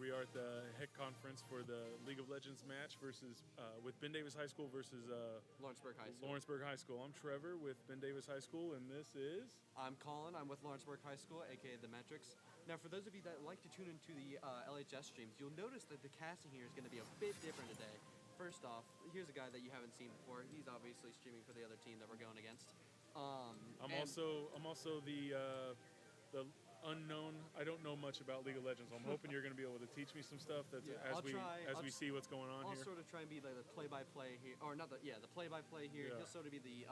we are at the HECC conference for the League of Legends match versus with Ben Davis High School versus Lawrenceburg High School. Lawrenceburg High School. I'm Trevor with Ben Davis High School, and this is... I'm Colin. I'm with Lawrenceburg High School, aka The Metrics. Now, for those of you that like to tune into the LHS streams, you'll notice that the casting here is going to be a bit different today. First off, here's a guy that you haven't seen before. He's obviously streaming for the other team that we're going against. I'm also the unknown. I don't know much about League of Legends. I'm hoping you're going to be able to teach me some stuff as we see what's going on I'll here. sort of try and be like the play-by-play here, or not the play-by-play here. Yeah. He'll sort of be the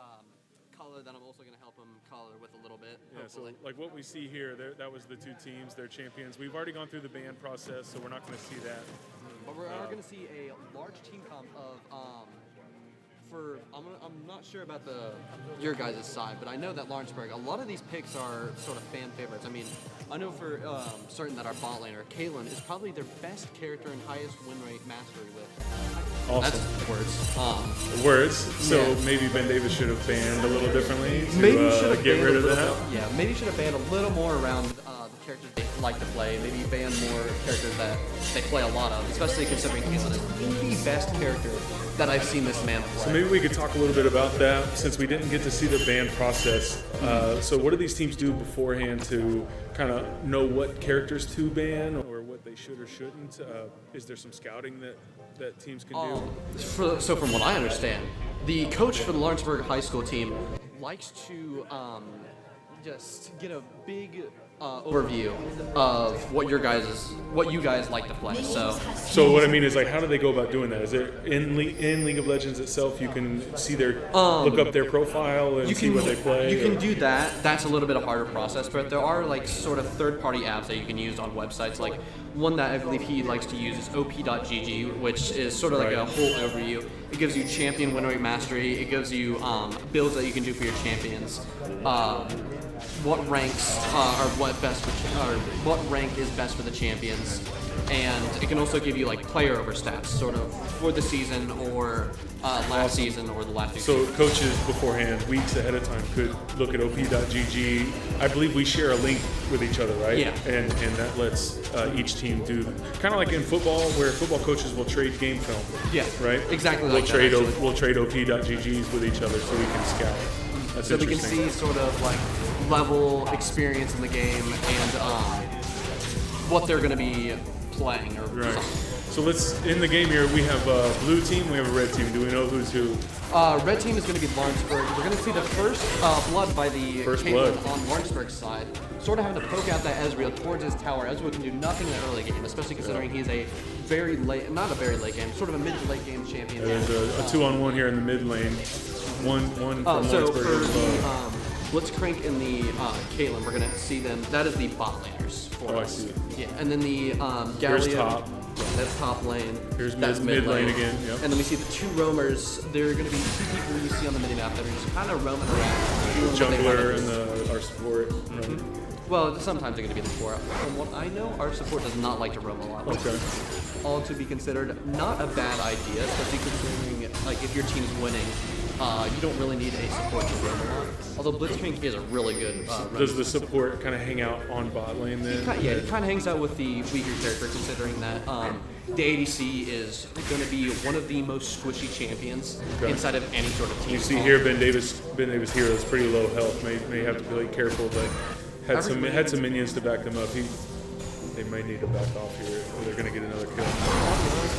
color that I'm also going to help him color with a little bit. Yeah, hopefully. so like what we see here, that was the two teams. They're champions. We've already gone through the ban process, so we're not going to see that. But we are going to see a large team comp of I'm not sure about your guys' side, but I know that Lawrenceburg, a lot of these picks are sort of fan favorites. I mean, I know for certain that our bot laner, Kaylin, is probably their best character and highest win rate mastery with. Awesome. That's words. Words. So yeah. maybe Ben Davis should have banned a little differently to get rid of that. Yeah, maybe should have banned a little more around the characters they like to play. Maybe ban more characters that they play a lot of, especially considering Kaylin is the best character that I've seen this man play. So maybe we could talk a little bit about that since we didn't get to see the ban process. So what do these teams do beforehand to kind of know what characters to ban or what they should or shouldn't? Is there some scouting that teams can do? So from what I understand, the coach for the Lawrenceburg High School team likes to just get a big overview of what you guys like to play. So what I mean is, like, how do they go about doing that? Is there in League of Legends itself, you can see look up their profile and see what they play? You can do that. That's a little bit of a harder process, but there are like sort of third-party apps that you can use on websites. Like one that I believe he likes to use is op.gg, which is sort of like a whole overview. It gives you champion win rate mastery. It gives you builds that you can do for your champions. What ranks what rank is best for the champions, and it can also give you like player over stats, sort of for the season or last season or the last 2 So seasons. coaches beforehand, weeks ahead of time, could look at op.gg. I believe we share a link with each other, right? Yeah. And that lets each team do kind of like in football, where football coaches will trade game film. Yeah. Right. Exactly. We'll like trade that, we'll trade op.ggs with each other so we can scout. That's so we can interesting. see sort of like level, experience in the game, and what they're going to be playing or Right. something. So in the game here, we have a blue team, we have a red team. Do we know who's who? Red team is going to be Lawrenceburg. We're going to see the first blood by the Kaylin on Lawrenceburg's side. Sort of having to poke out that Ezreal towards his tower. Ezreal can do nothing in the early game, especially considering he's a very late, not a very late game, sort of a mid to late game champion. There's a 2-on-1 here in the mid lane. One from so Lawrenceburg. for the Blitzcrank and the Kaylin, we're going to see them. That is the bot laners for us. I see. Yeah, and then the Gallia. Here's top. Yeah, that's top lane. Here's that's mid lane again. Yep. And then we see the two roamers. They're going to be two people you see on the minimap that are just kind of roaming around. Doing what they Jungler want to and our support. Right? Well, sometimes they're going to be the support. From what I know, our support does not like to roam a lot. Okay. All to be considered not a bad idea, especially considering like if your team's winning, you don't really need a support to roam a lot. Although Blitzcrank is a really good. Does the support kind of hang out on bot lane then? He kind of hangs out with the weaker character, considering that the ADC is going to be one of the most squishy champions inside of any sort of team. You see here, Ben Davis here is pretty low health. May have to be really careful, but had some minions to back them up. They might need to back off here, or they're going to get another kill.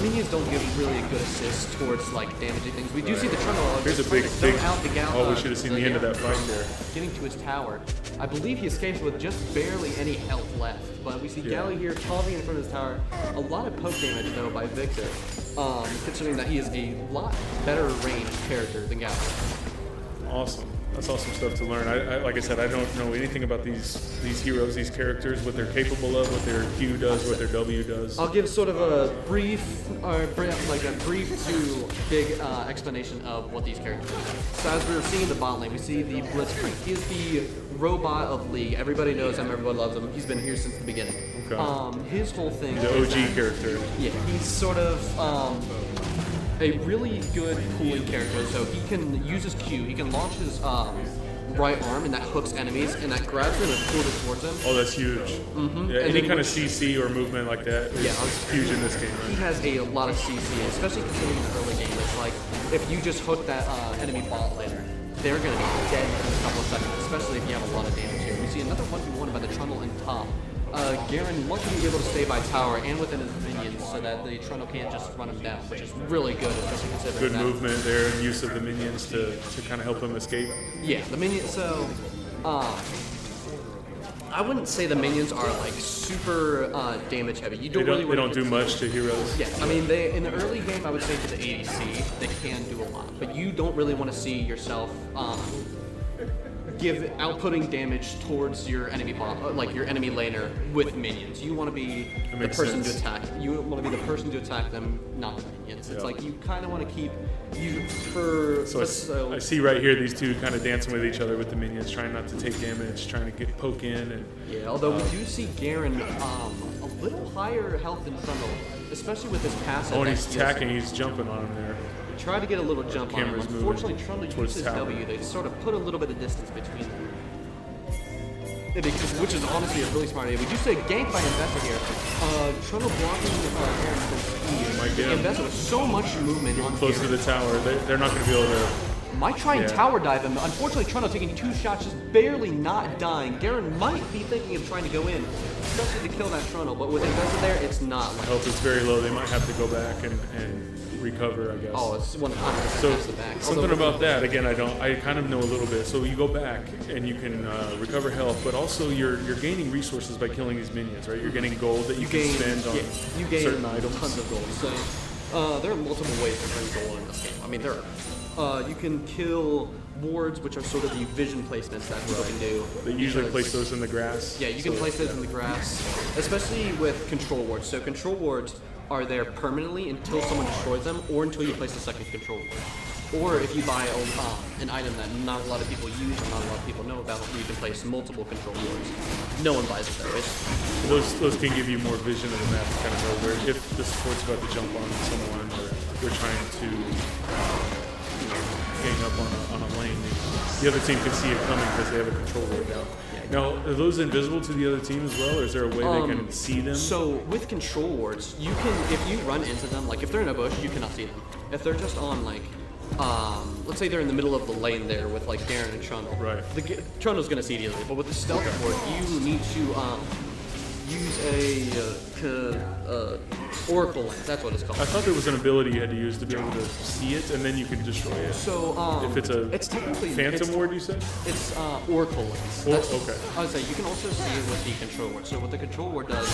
Minions don't give really a good assist towards like damaging things. We do see the Trundle. Here's a big. Out the Oh, we should have seen the end of that fight there. Getting to his tower. I believe he escapes with just barely any health left. But we see Gally here calling in front of his tower. A lot of poke damage though by Victor, considering that he is a lot better ranged character than Gally. Awesome. That's awesome stuff to learn. I like I said, I don't know anything about these heroes, these characters, what they're capable of, what their Q does, what their W does. I'll give sort of a brief to big explanation of what these characters do. So as we're seeing the bot lane, we see the Blitzcrank. He is the robot of League. Everybody knows him. Everybody loves him. He's been here since the beginning. Okay. His whole thing. The OG character. Yeah, he's sort of a really good pooling character. So he can use his Q. He can launch right arm, and that hooks enemies, and that grabs them and pulls it towards them. Oh, that's huge. Yeah, And any then kind of CC or movement like that is huge in this game, He right? has a lot of CC, especially considering in the early game. It's like if you just hook that enemy bot laner, they're going to be dead in a couple of seconds, especially if you have a lot of damage here. We see another 1v1 by the Trundle and top. Garen luckily able to stay by tower and within his minions so that the Trundle can't just run him down, which is really good, especially considering Good that. movement there and use of the minions to kind of help him escape. Yeah, the minions. So, I wouldn't say the minions are like super damage heavy. You They don't do much to heroes. Yeah, I mean, they in the early game, I would say to the ADC, they can do a lot, but you don't really want to see yourself give outputting damage towards your enemy bot, like your enemy laner with minions. You want to be the makes person sense. to attack. You want to be the person to attack them, not the minions. It's Yeah. like you kind of want to keep you for. So I see right here these two kind of dancing with each other with the minions, trying not to take damage, trying to poke in. And Yeah, although we do see Garen a little higher health than Trundle, especially with his passive. and that he's heals attacking, him. he's jumping on him there. Try to get a little jump on him. Camera's moving Unfortunately, Trundle towards uses tower. W. They sort of put a little bit of distance between them. Which is honestly a really smart idea. We do say gank by Investor here. Trundle blocking Garen from Might get speed. him. Investor with so much movement on Close to Garen. the tower. They're not going to be able to. Might try and Yeah. tower dive him. Unfortunately, Trundle taking 2 shots, just barely not dying. Garen might be thinking of trying to go in, especially to kill that Trundle, but with Investor there, it's not. Like, Health is very low. They might have to go back and recover, I guess. oh, it's 100% So past the back. something Although- about that again, I kind of know a little bit. So you go back and you can recover health, but also you're gaining resources by killing these minions, right? You're getting gold that you can spend on you gain certain items. tons of gold. So there are multiple ways to bring gold in this game. I mean, there are. You can kill wards, which are sort of the vision placements that people can do. They usually because- place those in the grass. Yeah, you can place those in the grass, especially with control wards. So control wards are there permanently until someone destroys them, or until you place a second control ward. Or if you buy an item that not a lot of people use or not a lot of people know about, you can place multiple control wards. No one buys it though. Those can give you more vision of the map to kind of know where if the support's about to jump on someone or they're trying to gang up on a lane. The other team can see it coming because they have a control ward down. Now, are those invisible to the other team as well, or is there a way they can see them? So with control wards, you can, if you run into them, like if they're in a bush, you cannot see them. If they're just on like, let's say they're in the middle of the lane there with like Garen and Trundle. Right. Trundle's gonna see it easily, but with the stealth ward, you need to use a oracle lens. That's what it's called. I thought there was an ability you had to use to be able to see it, and then you can destroy it. So If it's technically Phantom ward, you said? It's oracle lens. Okay. I would say you can also see it with the control ward. So what the control ward does,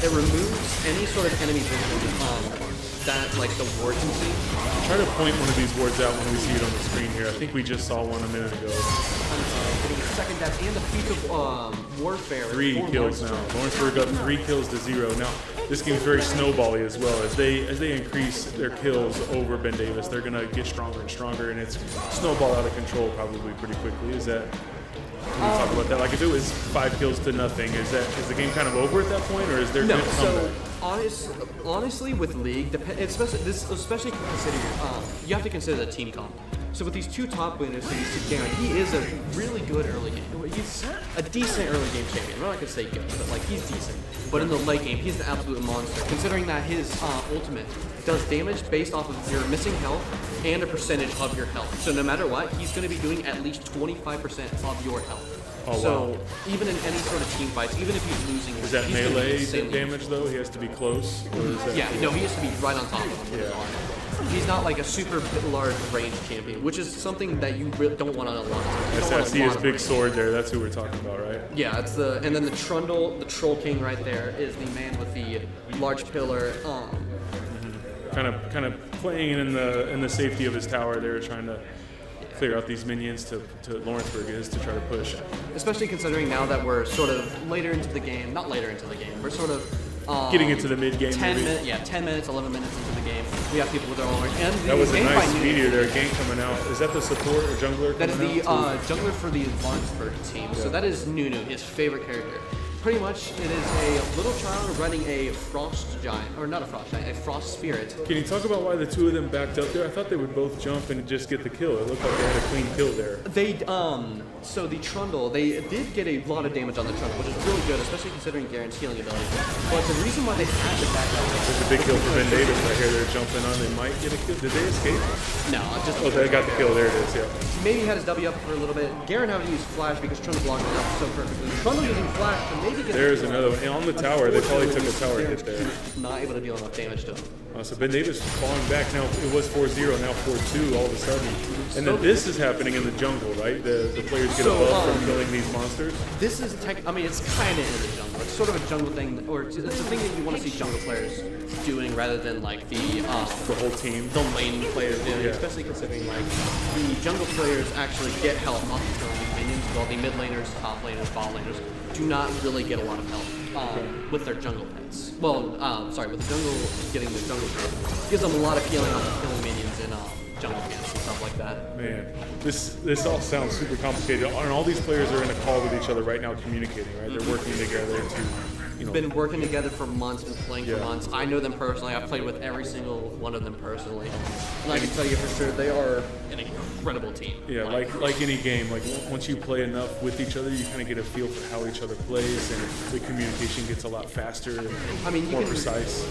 it removes any sort of enemy vision that like the ward can see. Try to point one of these wards out when we see it on the screen here. I think we just saw one a minute ago. Getting a second death and a feat of warfare. 3 for kills now. Lawrenceburg up 3 kills to 0. Now, this game's very snowbally as well. As they increase their kills over Ben Davis, they're gonna get stronger and stronger, and it's snowball out of control probably pretty quickly. Is that? Can we talk about that? Like if it was 5 kills to nothing, is the game kind of over at that point, or is there No, good so comeback? honestly, with League, especially consider you have to consider the team comp. So with these two top winners, so you see Garen, he is a really good early game. He's a decent early game champion. I'm not gonna say good, but like he's decent. But in the late game, he's an absolute monster. Considering that his ultimate does damage based off of your missing health and a percentage of your health. So no matter what, he's gonna be doing at least 25% of your health. Oh, so wow. even in any sort of team fights, even if he's losing, Is that he's gonna be melee insanely damage though? He has to be close, or is that? yeah, no, he has to be right on top of him with his arm. He's not like a super large range champion, which is something that you really don't want on a lot of times. You don't I want a see lot his of big range. sword there. That's who we're talking about, right? Yeah, it's and then the Trundle, the Troll King right there is the man with the large pillar. Kind of playing in the safety of his tower there, trying to clear out these minions to Lawrenceburg is to try to push. Especially considering now that we're sort of later into the game, not later into the game, we're sort of Getting into the mid game. 10 minutes, yeah, 10 minutes, 11 minutes into the game. We have people with their own. And the That was a game nice by noon- meteor there. Gank coming out. Is that the support or jungler? That is coming the out too? jungler for the Lawrenceburg team. So that is Nunu, his favorite character. Pretty much, it is a little child riding a frost giant, or not a frost giant, a frost spirit. Can you talk about why the two of them backed up there? I thought they would both jump and just get the kill. It looked like they had a clean kill there. They, so the Trundle, they did get a lot of damage on the Trundle, which is really good, especially considering Garen's healing ability. But the reason why they had to back up... There's a big kill for Ben Davis right here. They're jumping on. They might get a kill. Did they escape? No, just... Oh, they got the kill. There it is, yeah. Maybe had his W up for a little bit. Garen having to use Flash because Trundle blocked it up so perfectly. Trundle using Flash to maybe get... There's another one. And on the tower, they probably took a tower hit there. Not able to deal enough damage to him. So Ben Davis falling back. Now it was 4-0, now 4-2 all of a sudden. And then this is happening in the jungle, right? The players get a buff from killing these monsters. This is I mean, it's kind of in the jungle. It's sort of a jungle thing, or it's a thing that you want to see jungle players doing rather than like the whole team, the lane players doing. Especially considering like the jungle players actually get health off of killing these minions, while the mid laners, top laners, bot laners do not really get a lot of health with their jungle pets. Well, sorry, with the jungle getting the jungle pet gives them a lot of healing off of killing minions and jungle camps and stuff like that. Man, this all sounds super complicated. And all these players are in a call with each other right now, communicating. Right, they're working together to. Been working together for months and playing for months. I know them personally. I've played with every single one of them personally, and I can tell you for sure they are an incredible team. Yeah, like any game, like once you play enough with each other, you kind of get a feel for how each other plays, and the communication gets a lot faster and more precise.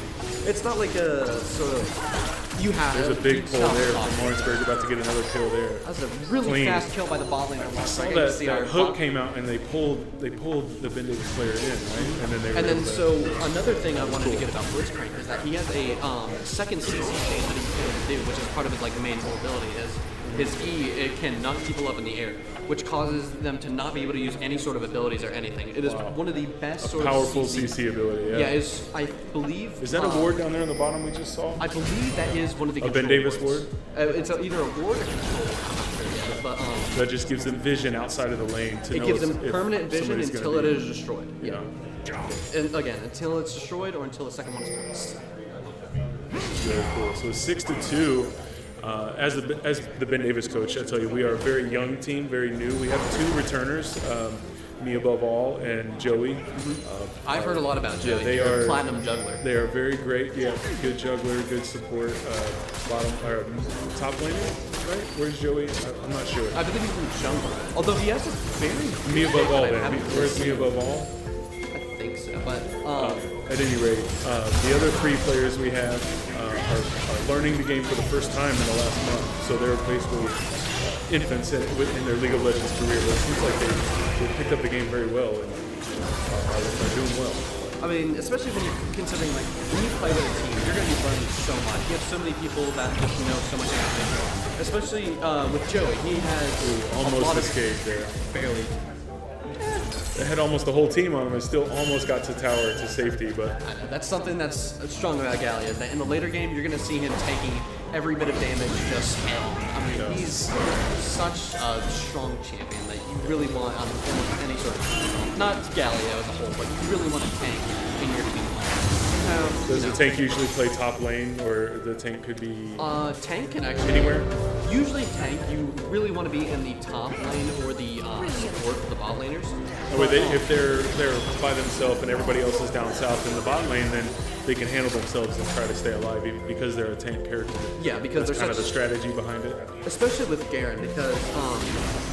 It's not like a sort of There's a big pull there from Lawrenceburg, about to get another kill there. That's a really fast kill by the bot lane. I saw that hook came out and they pulled the Ben Davis player in, right? And then so another thing I wanted to get about Blitzcrank is that he has a second CC chain that he can do, which is part of his like main ability. Is his E, it can knock people up in the air, which causes them to not be able to use any sort of abilities or anything. It is one of the best sort of powerful CC ability. Yeah, I believe. Is that a ward down there on the bottom we just saw? I believe that is one of the Ben Davis ward. It's either a ward or control. But that just gives them vision outside of the lane. It gives them permanent vision until it is destroyed. Yeah. And again, until it's destroyed or until the second one is placed. Very cool. So 6-2. As the Ben Davis coach, I tell you, we are a very young team, very new. We have two returners, me above all, and Joey. I've heard a lot about Joey. Yeah, they are platinum juggler. They are very great. Yeah, good juggler, good support. Bottom or top laner, right? Where's Joey? I'm not sure. I believe he's in jungle. Although he has a very me above all. Then where's me above all? I think so, but at any rate, the other three players we have are learning the game for the first time in the last month. So they're basically infants in their League of Legends career. But it seems like they picked up the game very well and are doing well. I mean, especially when you're considering, like, when you play with a team, you're going to be learning so much. You have so many people that just know so much information. Especially with Joey, he has almost escaped there. Barely. They had almost the whole team on him and still almost got to tower to safety, but... I know, that's something that's strong about Gallia, is that in the later game, you're going to see him taking every bit of damage just hell. I mean, he's such a strong champion that you really want on any sort of... Not Gallia as a whole, but you really want a tank in your team. Does the tank usually play top lane, or the tank could be... Tank can actually... Anywhere? Usually tank, you really want to be in the top lane or the support for the bot laners. Or if they're by themselves and everybody else is down south in the bot lane, then they can handle themselves and try to stay alive because they're a tank character. Yeah, because that's kind of the strategy behind it. Especially with Garen, because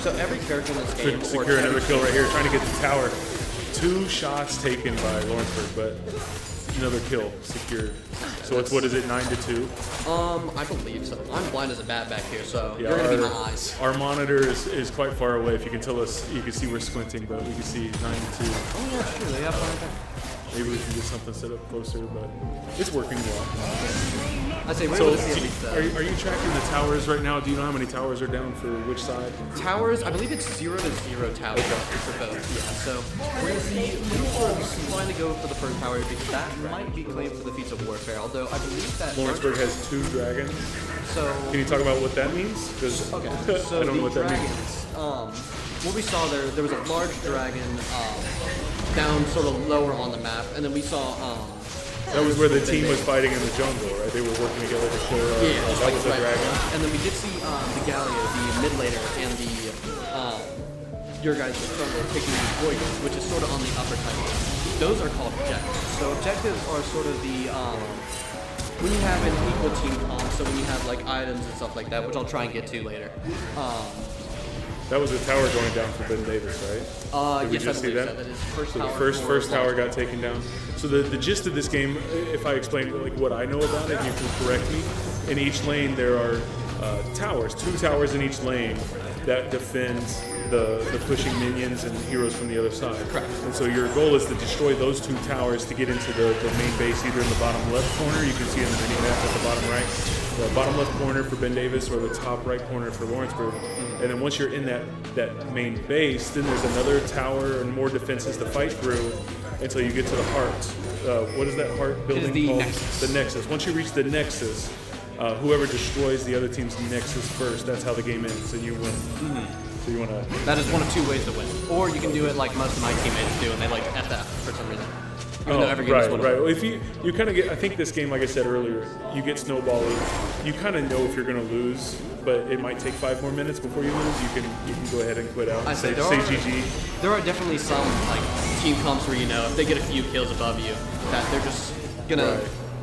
so every character in this game... Could secure another kill right here, trying to get the tower. 2 shots taken by Lawrenceburg, but... Another kill secured. So it's, what is it, 9-2? I believe so. I'm blind as a bat back here, so yeah, you're gonna be my eyes. Our monitor is quite far away. If you can tell us, you can see we're squinting, but we can see 9-2. Oh yeah, sure. They have fire back. Maybe we can get something set up closer, but it's working well. I'd say we're able to see at least are you tracking the towers right now? Do you know how many towers are down for which side? Towers, I believe it's 0-0 towers for both. Yeah, so we're going to see Lawrenceburg trying to go for the first tower because that might be claimed for the feats of warfare, although I believe that... Lawrenceburg has 2 dragons. So... Can you talk about what that means? Okay, I so don't know what that means. What we saw there was a large dragon down sort of lower on the map, and then we saw... that was where the team was fighting in the jungle, right? They were working together to kill. That was a dragon. And then we did see the Gallia, the mid laner, and the your guys' jungle taking the Void, which is sort of on the upper timeline. those are called objectives. So objectives are sort of the when you have an equal team comp, so when you have like items and stuff like that, which I'll try and get to later. That was a tower going down for Ben Davis, right? Did we Yes, just I see believe that? so. That is first So tower. the first tower got taken down. So the gist of this game, if I explain like what I know about it, you can correct me. In each lane there are towers, 2 towers in each lane that defend the pushing minions and heroes from the other side. Correct. And so your goal is to destroy those 2 towers to get into the main base, either in the bottom left corner, you can see in the mini map at the bottom right, the bottom left corner for Ben Davis, or the top right corner for Lawrenceburg. And then once you're in that main base, then there's another tower and more defenses to fight through until you get to the heart. What is that heart building the called? Nexus. The Nexus. Once you reach the Nexus, whoever destroys the other team's Nexus first, that's how the game ends, and you win. So you want to... That is one of 2 ways to win. Or you can do it like most of my teammates do, and they like FF for some reason. Even though every game is one of them. Well, if you kind of get, I think this game, like I said earlier, you get snowballed. You kind of know if you're going to lose, but it might take 5 more minutes before you lose. You can go ahead and quit out. I say say GG. There are definitely some like team comps where you know if they get a few kills above you, that they're just gonna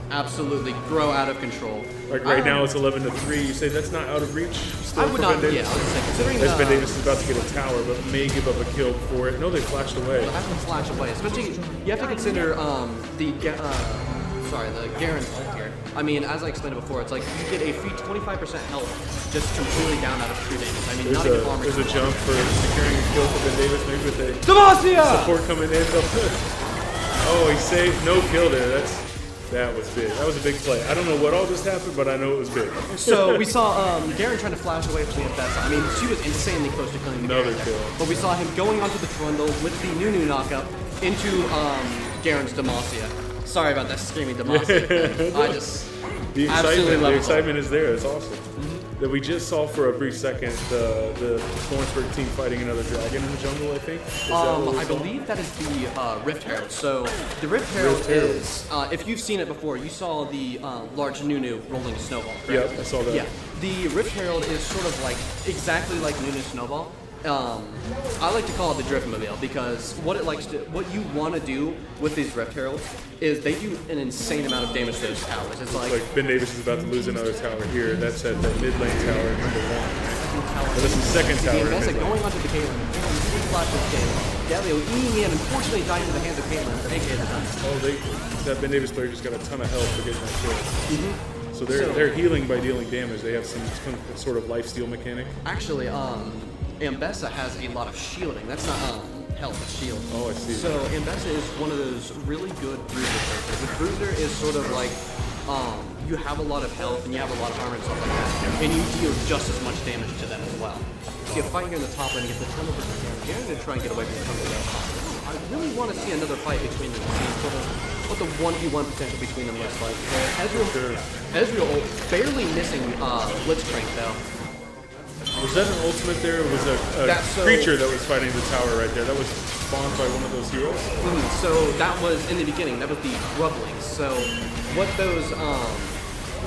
absolutely grow out of control. Like right now, it's 11-3. You say that's not out of reach. Still I would for not. Ben Yeah, Davis? I would say considering As Ben Davis is about to get a tower, but may give up a kill for it. No, they flashed away. I have to flash away. Especially, you have to consider the Garen's ult here. I mean, as I explained it before, it's like you get a free 25% health just completely down out of true damage. I mean, not even armor. There's a jump for securing a kill for Ben Davis, maybe with a Demacia! support coming in. Oh, he saved. No kill there. That was big. That was a big play. I don't know what all just happened, but I know it was big. So we saw Garen trying to flash away from the Ambessa. I mean, she was insanely close to killing the Another Garen kill. But we saw him going onto the Trundle with the Nunu knockup into Garen's Demacia. Sorry about that screaming Demacia. I just absolutely love The it. excitement is there. It's awesome. That we just saw for a brief second the Lawrenceburg team fighting another dragon in the jungle, I think. Is that what we I saw? believe that is the Rift Herald. So the Rift Herald is, if you've seen it before, you saw the large Nunu rolling snowball. Correct? Yep, I saw that. Yeah, the Rift Herald is sort of like exactly like Nunu Snowball. I like to call it the Driftmobile because what you want to do with these Rift Heralds is they do an insane amount of damage to those towers. It's like Ben Davis is about to lose another tower here. That's at the mid lane tower, number 1. Right? This is second tower. the Ambessa mid lane. going onto the Caitlyn. Flashes game. Galio eating in, unfortunately dying into the hands of Caitlyn, aka the time. Oh, that Ben Davis player just got a ton of health for getting that kill. So they're healing by dealing damage. They have some sort of lifesteal mechanic. Actually, Ambessa has a lot of shielding. That's not health, it's shield. Oh, I see. So Ambessa is one of those really good bruiser characters. The bruiser is sort of like you have a lot of health and you have a lot of armor and stuff like that, and you deal just as much damage to them as well. So you fight here in the top lane against the tunnel of the Garen to try and get away from the tunnel. I really want to see another fight between them. See sort of what the 1v1 potential between them looks like. Ezreal barely missing Blitzcrank though. Was that an ultimate there, or was a creature that was fighting the tower right there? That was spawned by one of those heroes? So that was in the beginning. That was the grublings. So what those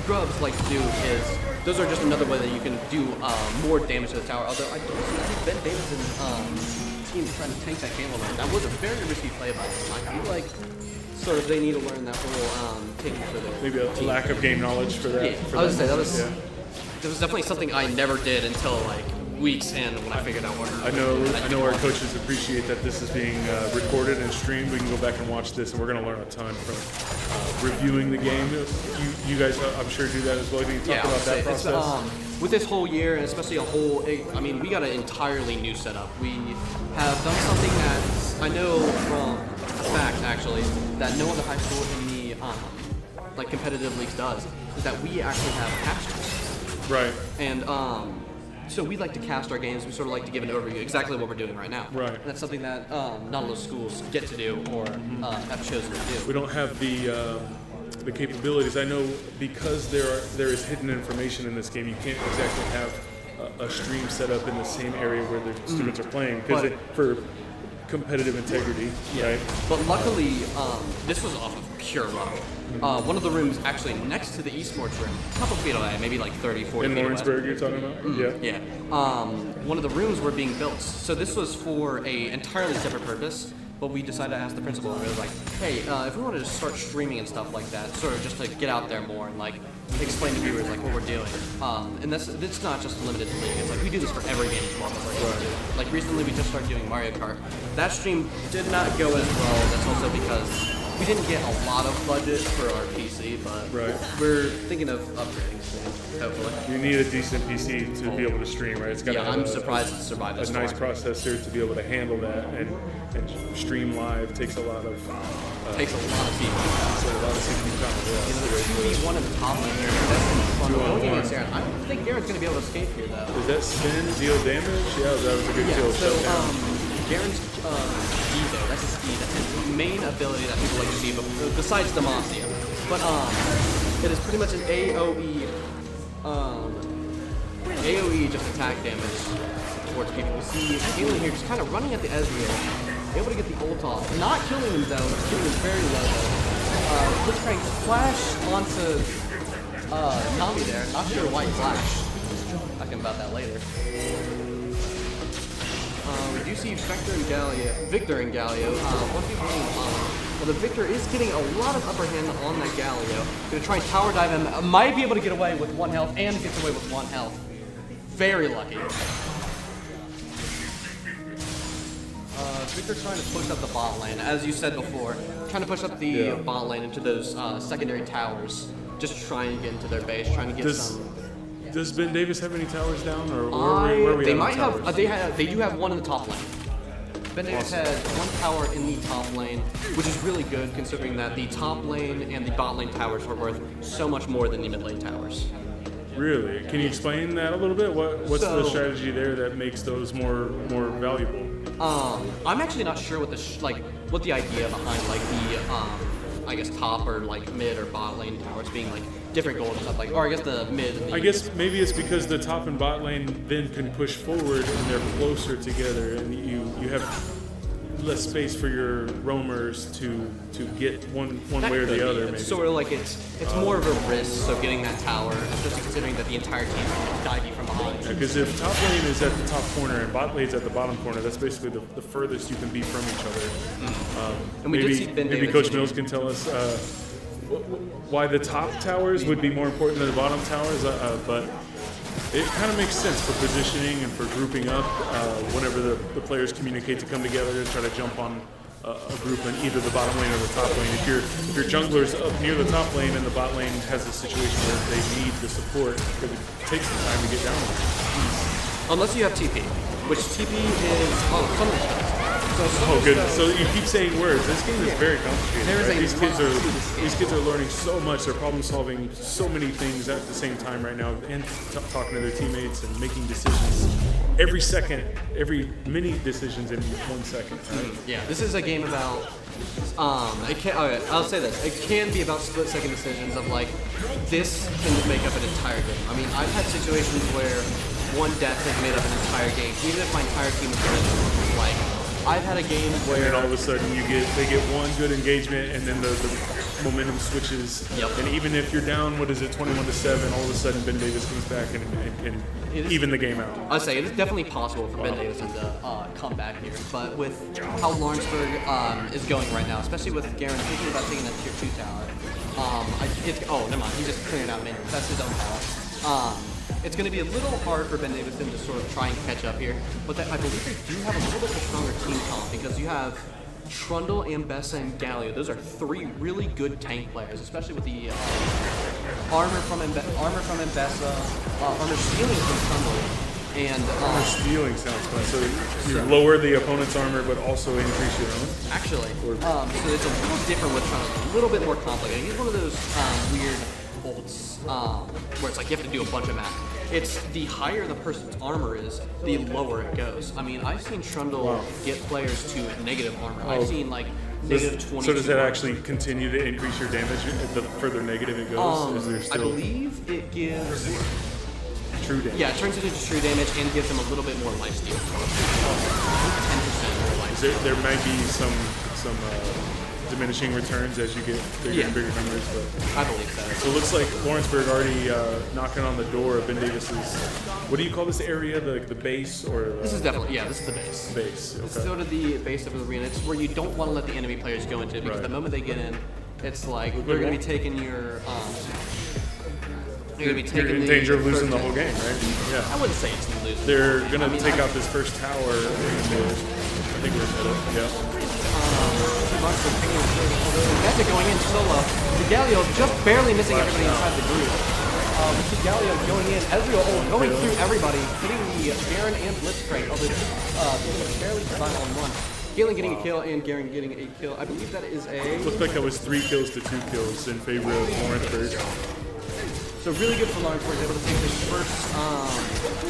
grubs like to do is those are just another way that you can do more damage to the tower. Although I don't see Ben Davis' team trying to tank that game alone. That was a very risky play by them. I feel like sort of they need to learn that whole taking for their Maybe a lack of game knowledge for that. Yeah, I was gonna say that was definitely something I never did until like weeks in when I figured out what. I know our coaches appreciate that this is being recorded and streamed. We can go back and watch this, and we're going to learn a ton from reviewing the game. You guys, I'm sure, do that as well. Can you talk about that process? With this whole year, and especially I mean, we got an entirely new setup. We have done something that I know from fact, actually, that no other high school in the like competitive leagues does, is that we actually have casters. Right. And so we like to cast our games. We sort of like to give an overview, exactly what we're doing right now. Right. And that's something that not all those schools get to do or have chosen to do. We don't have the capabilities. I know because there is hidden information in this game. You can't exactly have a stream set up in the same area where the students are playing because for competitive integrity. Yeah. Right. But luckily, this was off of pure luck. One of the rooms actually next to the esports room, a couple feet away, maybe like 30, 40 In feet Lawrenceburg, away. you're talking about? Yeah. One of the rooms were being built. So this was for a entirely separate purpose. but we decided to ask the principal, and we were like, hey, if we wanted to start streaming and stuff like that, sort of just to get out there more and like explain to viewers like what we're doing. And it's not just limited to League. It's like we do this for every game each month. Like recently we just started doing Mario Kart. That stream did not go as well. That's also because we didn't get a lot of budget for our PC, but we're thinking of upgrading soon, hopefully. You need a decent PC to be able to stream, right? It's got to have I'm surprised it survived this a nice far. processor to be able to handle that, and stream live takes a lot of Takes a lot of people. so a lot of CPU time. The 2v1 at the top lane here. That's in front of looking against Aaron. I don't think Aaron's going to be able to escape here, though. Does that spin deal damage? Yeah, that was a good kill. So, Shut down. Garen's Evo, that's his E, that's his main ability that people like to see, besides Demacia. But it is pretty much an AoE just attack damage towards people. We see Galen here just kind of running at the Ezreal, able to get the ult off. Not killing him though, just keeping him very low though. Quick trying to flash onto Nami there. Not sure why he flashed. Talking about that later. We do see Victor and Galio. One people well, the Victor is getting a lot of upper hand on that Galio. Gonna try and tower dive him. Might be able to get away with 1 health and gets away with 1 health. Very lucky. Victor trying to push up the bot lane, as you said before. Trying to push up the bot lane into those secondary towers. Just trying to get into their base, trying to get some. Does Ben Davis have any towers down, or where are we they at might on have. towers? They do have 1 in the top lane. Ben Davis has 1 tower in the top lane, which is really good considering that the top lane and the bot lane towers are worth so much more than the mid lane towers. Really? Can you explain that a little bit? What's the strategy there that makes those more valuable? I'm actually not sure what what the idea behind like the I guess top or like mid or bot lane towers being like different goals and stuff like, or I guess the mid. And the I guess maybe it's because the top and bot lane then can push forward and they're closer together, and you have less space for your roamers to get one way or the other. Maybe. It's sort of like it's more of a risk. So getting that tower, especially considering that the entire team can dive you from behind. Because if top lane is at the top corner and bot lane's at the bottom corner, that's basically the furthest you can be from each other. And we did see Ben maybe Davis Coach Mills can tell us why the top towers would be more important than the bottom towers, but it kind of makes sense for positioning and for grouping up whenever the players communicate to come together to try to jump on a group in either the bottom lane or the top lane. If your jungler's up near the top lane and the bot lane has a situation where they need the support, because it takes some time to get down there. Unless you have TP, which TP is Thunderstones. Oh goodness! So you keep saying words. This game is very complicated. There is Right? These kids are learning so much. They're problem solving so many things at the same time right now, and talking to their teammates and making decisions every second, every mini decisions in 1 second. Right? Yeah, this is a game about. I'll say this. It can be about split-second decisions of like, this can make up an entire game. I mean, I've had situations where 1 death has made up an entire game, even if my entire team is winning. Like, I've had a game where and then all of a sudden they get 1 good engagement, and then the momentum switches. Yep. And even if you're down, 21-7, all of a sudden Ben Davis comes back and even the game out. I'd say it is definitely possible for Ben Davison to come back here, but with how Lawrenceburg is going right now, especially with Garen thinking about taking that tier 2 tower, never mind, he just cleared out mid. That's his own tower. It's going to be a little hard for Ben Davison to sort of try and catch up here, but I believe they do have a little bit of a stronger team comp because you have Trundle, Ambessa, and Galio. Those are 3 really good tank players, especially with the armor from Ambessa, armor stealing from Trundle, and Armor stealing sounds fun. So you lower the opponent's armor, but also increase your own. Actually, so it's a little different with Trundle, a little bit more complicated. He's one of those weird ults where it's like you have to do a bunch of math. It's the higher the person's armor is, the lower it goes. I mean, I've seen Trundle get players to negative armor. I've seen like negative 20. So does that actually continue to increase your damage the further negative it goes? Is there still I believe it gives true damage? Yeah, it turns it into true damage and gives them a little bit more lifesteal. 10% more lifesteal. There might be some diminishing returns as you get bigger and bigger numbers. But I believe so. so it looks like Lawrenceburg already knocking on the door of Ben Davis's. What do you call this area? The base or? This is definitely this is the base. Base. Okay. This is sort of the base of the arena. It's where you don't want to let the enemy players go into it because the moment they get in, it's like they're going to be taking your. You're in danger of losing the whole game, right? Yeah. I wouudn't say it's losing. They're going to take out this first tower. I think we're middle. Yeah. Meta going in solo. Galio just barely missing everybody inside the group. Galio going in, Ezreal going through everybody, hitting the Garen and Blitzcrank, although barely survive on one. Galen getting a kill and Garen getting a kill. I believe that is a... Looked like that was 3 kills to 2 kills in favor of Lawrenceburg. So really good for Lawrenceburg, able to take his first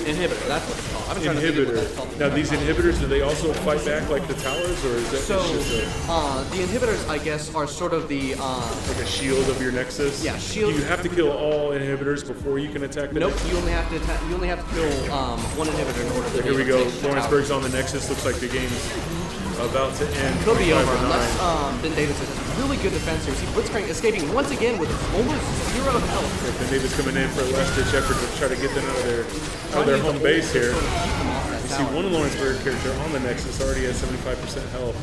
inhibitor. That's what it's called. I've been trying to think of what that's called. Now these inhibitors, do they also fight back like the towers, or is that so? Just the inhibitors, I guess, are sort of the like a shield of your nexus. Yeah, shield. Do you have to kill all inhibitors before you can attack the Nope. nexus? You only have to attack. You only have to kill one inhibitor in order to. Here we go. Lawrenceburg's on the nexus. Looks like the game's about to end. Could be over unless Ben Davis has a really good defense here. We see Blitzcrank escaping once again with almost 0 health. Yeah, Ben Davis coming in for a last-ditch effort to try to get them out of their home base here. You see one Lawrenceburg character on the Nexus already at 75% health.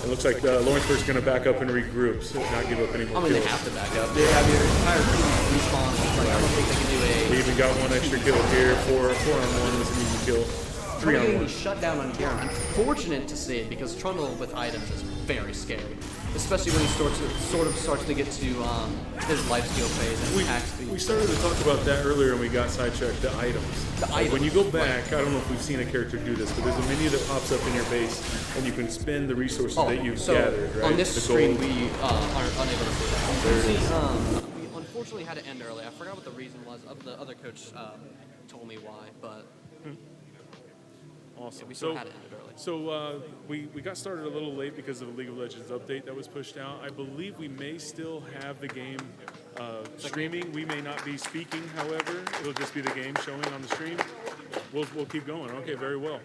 It looks like Lawrenceburg's going to back up and regroup, so not give up any more kills. They have to back up. They have your entire team respawn. Like, I don't think they can do They even got one extra kill here. 4-on-1 was an easy kill. 3-on-1. Shut down on Garen. Unfortunate to see it because Trundle with items is very scary, especially when he sort of starts to get to his life steal phase and attack speed. We started to talk about that earlier and we got sidetracked. The items. When you go back, I don't know if we've seen a character do this, but there's a menu that pops up in your base and you can spend the resources that you've gathered. Right? On this screen, we aren't unable to see that. We unfortunately had to end early. I forgot what the reason was. The other coach told me why, but. Awesome. Yeah, we sort of had to end it early. So we got started a little late because of the League of Legends update that was pushed out. I believe we may still have the game streaming. We may not be speaking, however. It'll just be the game showing on the stream. We'll keep going. Okay, very well.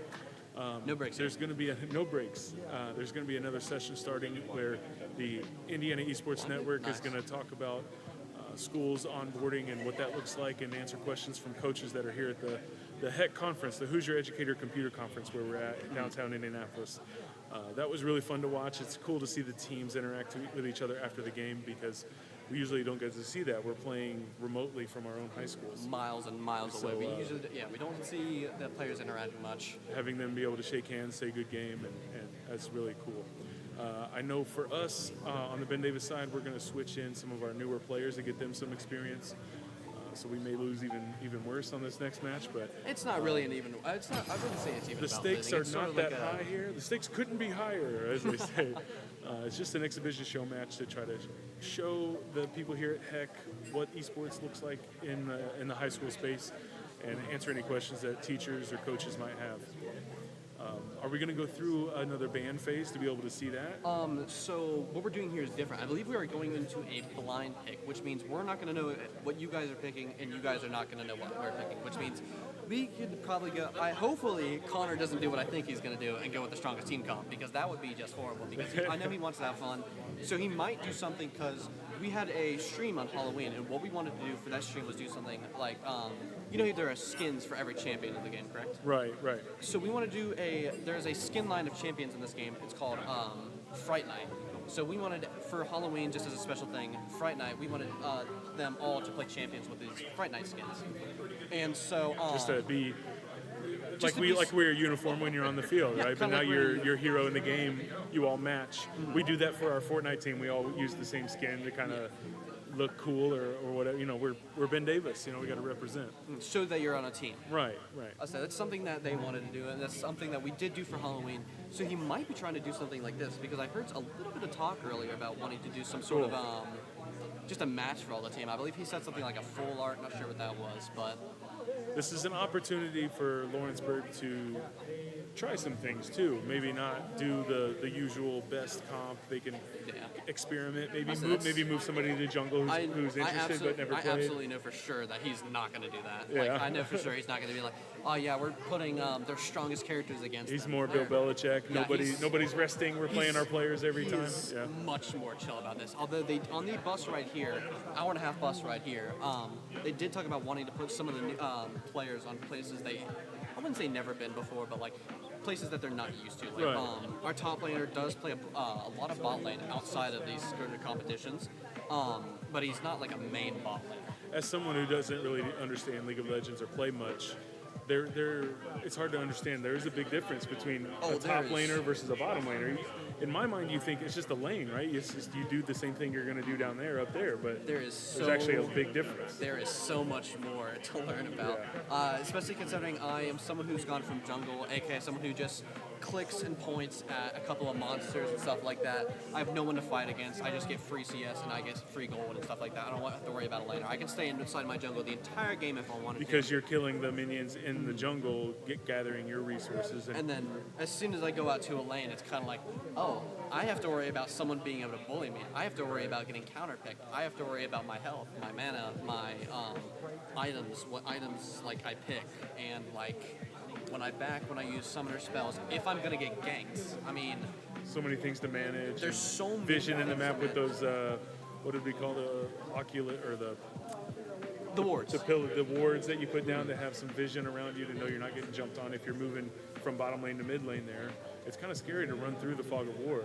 No breaks. There's going to be no breaks. There's going to be another session starting where the Indiana Esports Network is going to talk about schools onboarding and what that looks like and answer questions from coaches that are here at the HECC conference, the Hoosier Educator Computer Conference, where we're at in downtown Indianapolis. That was really fun to watch. It's cool to see the teams interact with each other after the game because we usually don't get to see that. We're playing remotely from our own high schools. Miles and miles away. We don't see the players interacting much. Having them be able to shake hands, say good game, and that's really cool. I know for us, on the Ben Davis side, we're going to switch in some of our newer players to get them some experience. So we may lose even worse on this next match, but it's not really an even. It's not. I wouldn't say it's even. The stakes are not that high here. The stakes couldn't be higher, as they say. It's just an exhibition show match to try to show the people here at HECC what esports looks like in the high school space, and answer any questions that teachers or coaches might have. Are we going to go through another ban phase to be able to see that? So what we're doing here is different. I believe we are going into a blind pick, which means we're not going to know what you guys are picking, and you guys are not going to know what we're picking, which means we could probably go. Hopefully, Connor doesn't do what I think he's going to do and go with the strongest team comp, because that would be just horrible. Because I know he wants to have fun, so he might do something. Because we had a stream on Halloween, and what we wanted to do for that stream was do something like, you know, there are skins for every champion in the game, correct? Right. So we want to do there's a skin line of champions in this game. It's called Fright Night. So we wanted, for Halloween, just as a special thing, Fright Night, we wanted them all to play champions with these Fright Night skins. And so... just to be... Like wear a uniform when you're on the field, right? But now you're hero in the game, you all match. Mm-hmm. We do that for our Fortnite team. We all use the same skin to kind of look cool or whatever. You know, we're Ben Davis. You know, we got to represent. So that you're on a team. Right. So that's something that they wanted to do, and that's something that we did do for Halloween. So he might be trying to do something like this, because I heard a little bit of talk earlier about wanting to do some sort of just a match for all the team. I believe he said something like a full art. Not sure what that was, but this is an opportunity for Lawrenceburg to try some things too. Maybe not do the usual best comp. They can experiment. Maybe move somebody to jungle who's interested but never played. I absolutely know for sure that he's not going to do that. Yeah. Like I know for sure he's not going to be like, oh yeah, we're putting their strongest characters against He's them. more Bill Belichick. Yeah, Nobody's resting. We're playing our players every time. He's Yeah. much more chill about this. Although they on the bus ride here, hour and a half bus ride here, they did talk about wanting to put some of the players on places I wouldn't say never been before, but like places that they're not used to. Like Right. Our top laner does play a lot of bot lane outside of these skirted competitions, but he's not like a main bot lane. As someone who doesn't really understand League of Legends or play much, it's hard to understand. There is a big difference between a top laner versus a bottom laner. In my mind, you think it's just a lane, right? It's just you do the same thing you're going to do down there, up there, but there's actually a big difference. There is so much more to learn about, especially considering I am someone who's gone from jungle, aka someone who just clicks and points at a couple of monsters and stuff like that. I have no one to fight against. I just get free CS and I get free gold and stuff like that. I don't have to worry about a laner. I can stay inside my jungle the entire game if I wanted to. Because you're killing the minions in the jungle, gathering your resources. And then as soon as I go out to a lane, it's kind of like, oh, I have to worry about someone being able to bully me. I have to worry about getting counterpicked. I have to worry about my health, my mana, my items, what items like I pick, and like when I use summoner spells, if I'm gonna get ganked. I mean, so many things to manage. There's so many vision in the things map to with those. What did we call the ocular or the wards? The wards that you put down to have some vision around you to know you're not getting jumped on if you're moving from bottom lane to mid lane. There, it's kind of scary to run through the fog of war.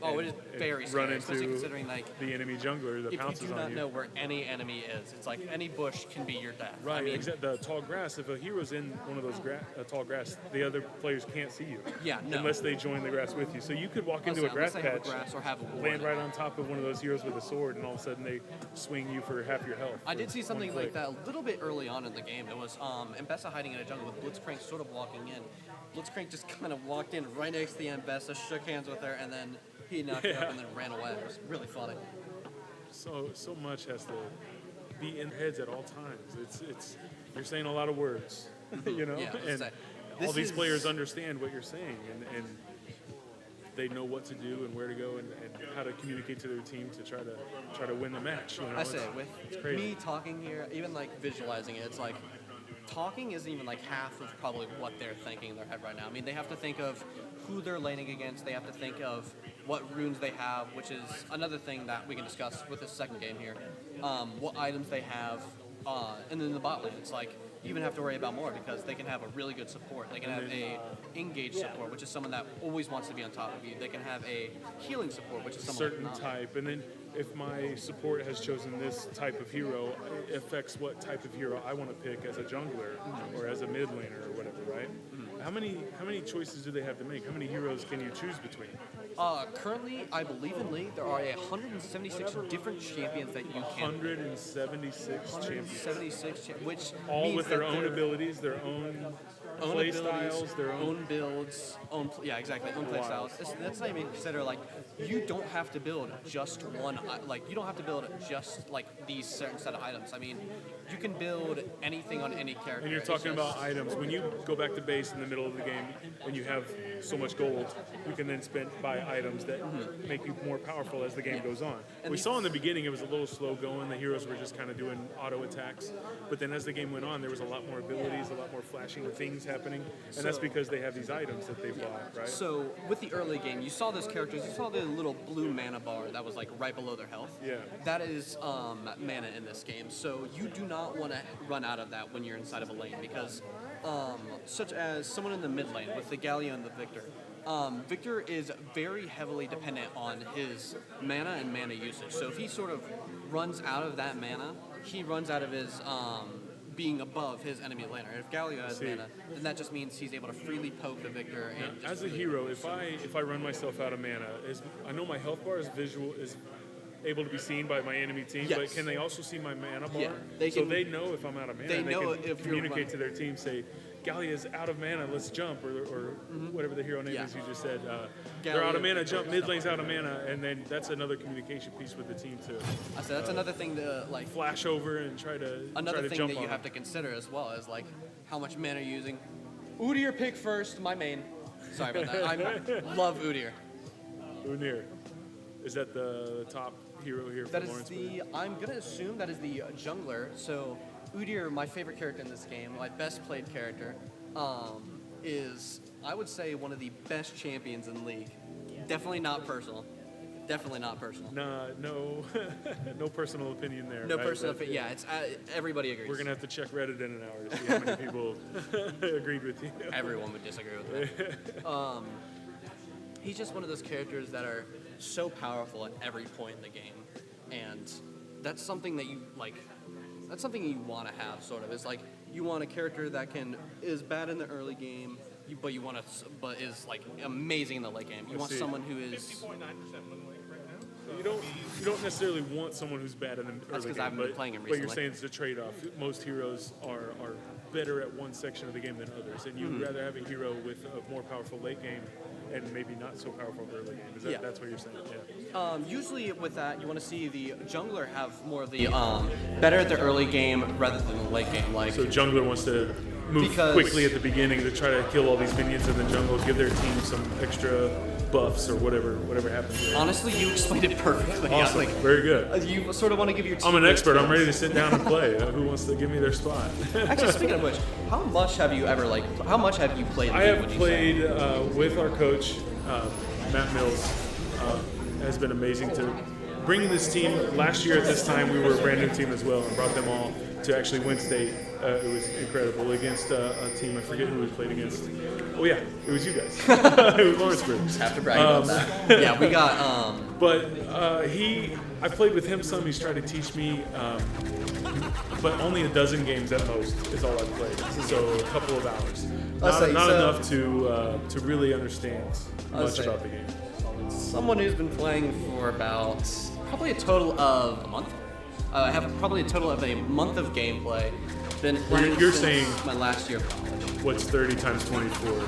Oh, it is very scary, especially considering like the enemy jungler that pounces on you. If you do not know where any enemy is, it's like any bush can be your death. Right, I mean, the tall grass. If a hero's in one of those tall grass, the other players can't see you. Yeah, no. Unless they join the grass with you. So you could walk into a grass patch, land right on top of one of those heroes with a sword, and all of a sudden they swing you for half your health. I did see something like that a little bit early on in the game. It was Mbessa hiding in a jungle with Blitzcrank sort of walking in. Blitzcrank just kind of walked in right next to the Mbessa, shook hands with her, and then he knocked her up and then ran away. It was really funny. So much has to be in their heads at all times. It's you're saying a lot of words, you know, Yeah, and all these players understand what you're saying, and they know what to do and where to go and how to communicate to their team to try to win the match. You know? I say with me talking here, even like visualizing it, it's like talking isn't even like half of probably what they're thinking in their head right now. I mean, they have to think of who they're laning against. They have to think of what runes they have, which is another thing that we can discuss with this second game here. What items they have, and then the bot lane. It's like you even have to worry about more because they can have a really good support. They can have a engage support, which is someone that always wants to be on top of you. They can have a healing support, which is someone certain type, and then if my support has chosen this type of hero, it affects what type of hero I want to pick as a jungler or as a mid laner or whatever, right? How many choices do they have to make? How many heroes can you choose between? Currently, I believe in League, there are 176 different champions that you can. 176 champions. 176, which all with their own abilities, their own play styles, their own builds, own play styles. That's not even consider like you don't have to build just one. Like you don't have to build just like these certain set of items. I mean, you can build anything on any character. And you're talking about items. When you go back to base in the middle of the game, when you have so much gold, you can then buy items that make you more powerful as the game goes on. And we saw in the beginning it was a little slow going. The heroes were just kind of doing auto attacks. But then as the game went on, there was a lot more abilities, a lot more flashing things happening. And that's because they have these items that they bought, right? So with the early game, you saw those characters, you saw the little blue mana bar that was like right below their health. Yeah. That is mana in this game. So you do not want to run out of that when you're inside of a lane because such as someone in the mid lane with the Galio and the Victor. Victor is very heavily dependent on his mana and mana usage. So if he sort of runs out of that mana, he runs out of his being above his enemy laner. If Galio has mana, then that just means he's able to freely poke the Victor. And as a hero, if I run myself out of mana, I know my health bar is able to be seen by my enemy team, but can they also see my mana bar? Yeah, they know if I'm out of mana. They know can if communicate to their team, say, Gallia is out of mana, let's jump, or whatever the hero name is you just said. They're out of mana, jump, mid lane's out of mana, and then that's another communication piece with the team too. I said that's another thing to like flash over and try to another thing jump that you have to consider as well is like how much mana you're using. Udyr pick first, my main. Sorry about that. I love Udyr. Unir. Is that the top hero here for That is Lawrenceburg? I'm going to assume that is the jungler. So Udyr, my favorite character in this game, my best played character, is, I would say, one of the best champions in League. Definitely not personal. Definitely not personal. Nah, no, no personal opinion there. No right? personal opinion. Yeah, it's everybody agrees. We're gonna have to check Reddit in an hour to see how many people agreed with you. Everyone would disagree with that. He's just one of those characters that are so powerful at every point in the game, and that's something that you like. That's something you want to have, sort of. It's like you want a character that is bad in the early game, but is like amazing in the late game. You want someone who is 50.9% win rate right now. You don't necessarily want someone who's bad in the early because game, I haven't been playing him but you're recently. saying it's a trade-off. Most heroes are better at one section of the game than others, and you'd rather have a hero with a more powerful late game and maybe not so powerful early game. That's what you're saying? Yeah. Usually with that, you want to see the jungler have more of the better at the early game rather than the late game. Like So jungler wants to move quickly at the beginning to try to kill all these minions, and then jungle give their team some extra buffs or whatever happens there. honestly, you explained it perfectly. Awesome. Like, Very good. you sort of want to give your team. I'm an expert. I'm ready to sit down and play. Who wants to give me their spot? Actually, speaking of which, how much have you played? I have played with our coach, Matt Mills. Has been amazing to bringing this team. Last year at this time, we were a brand new team as well, and brought them all to actually win state. It was incredible against a team. I forget who we played against. Oh yeah, it was you guys. It was Lawrenceburg. Just have to brag about that. Yeah, we got. But I played with him some. He's tried to teach me, but only a dozen games at most is all I've played. So a couple of hours. Not enough to really understand much about the game. Someone who's been playing for about probably a total of a month. I have probably a total of a month of gameplay. Been playing You're since saying my last year of college. What's 30 times 24?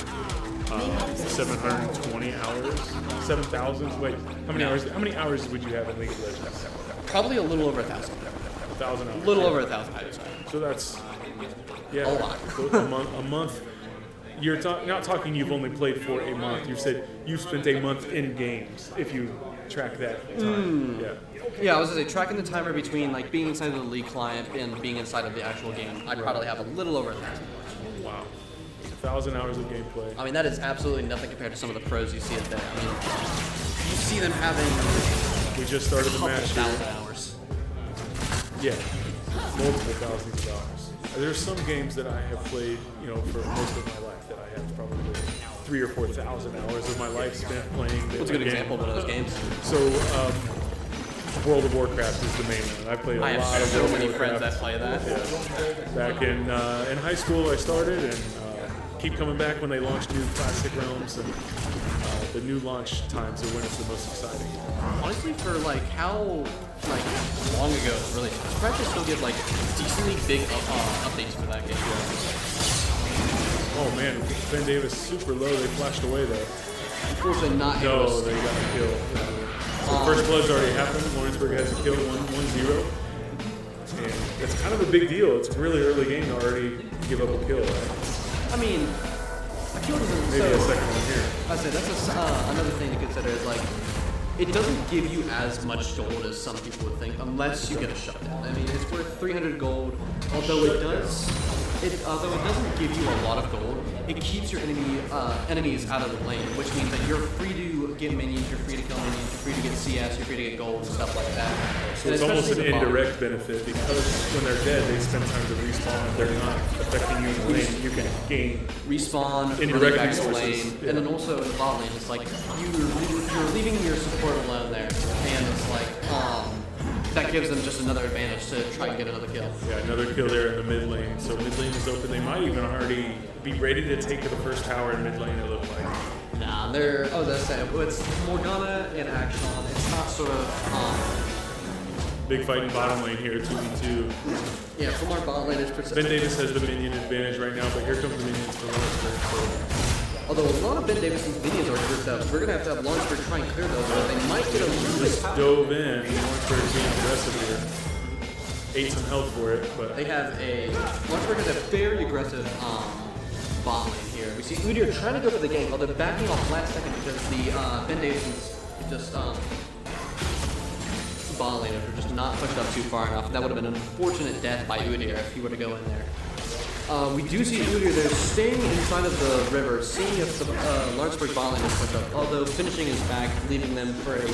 720 hours? 7,000? Wait, how many hours? How many hours would you have in League of Legends? Probably a little over 1,000. 1,000 hours. A little over 1,000, I would say. So that's A lot. So a month. You're not talking. You've only played for a month. You said you spent a month in games. If you track that time, yeah. Yeah, I was gonna say tracking the timer between like being inside of the League client and being inside of the actual game. I'd probably have a little over 1,000. Wow. 1,000 hours of gameplay. I mean, that is absolutely nothing compared to some of the pros you see it there. I mean, you see them having We just started the couple match here. thousand hours. Yeah, multiple thousands of hours. There's some games that I have played, for most of my life that I have probably 3,000 or 4,000 hours of my life spent playing. What's a good example of one of those games? So, World of Warcraft is the main one. I played a I lot have of so World of many friends Warcraft. that play that. Yeah. Back in high school, I started and keep coming back when they launch new classic realms and the new launch times are when it's the most exciting. Honestly, for how long ago it's really, I'm surprised they still get decently big updates for that game. Oh man, Ben Davis super low. They flashed away though. Unfortunately, not No, able to- they got a kill. So first blood's already happened. Lawrenceburg has a kill, 1-0. And that's kind of a big deal. It's a really early game to already give up a kill, right? I mean, a kill doesn't. Maybe a second one here. I say that's another thing to consider is it doesn't give you as much gold as some people would think unless you get a shutdown. I mean, it's worth 300 gold, although it doesn't give you a lot of gold. It keeps your enemies out of the lane, which means that you're free to get minions, you're free to kill minions, you're free to get CS, you're free to get gold and stuff like that. So it's almost an indirect benefit because when they're dead, they spend time to respawn. They're not affecting you in the lane. You can gain respawn, indirect back to the resources. lane, Yeah. and then also in bot lane, it's you're leaving your support alone there, and it's that gives them just another advantage to try and get another kill. Yeah, another kill there in the mid lane. So mid lane is open. They might even already be ready to take the first tower in mid lane, it looked like. Nah, it's Morgana and Action. It's not sort of Big fight in bottom lane here, 2v2. yeah, from our bot lane, it's Ben Davis has the minion advantage right now, but here comes the minions for Lawrenceburg. although a lot of Ben Davison's minions are grouped up, we're gonna have to have Lawrenceburg try and clear those, but they might get a little bit Just dove in. Lawrenceburg being aggressive here. Ate some health for it, but They have Lawrenceburg has a very aggressive bot lane here. We see Udyr trying to go for the gank, although backing off last second because the Ben Davidson's just bot laners were just not pushed up too far enough. That would have been an unfortunate death by Udyr if he were to go in there. We do see Udyr there staying inside of the river, seeing if the Lawrenceburg bot lane is pushed up, although finishing his back, leaving them for a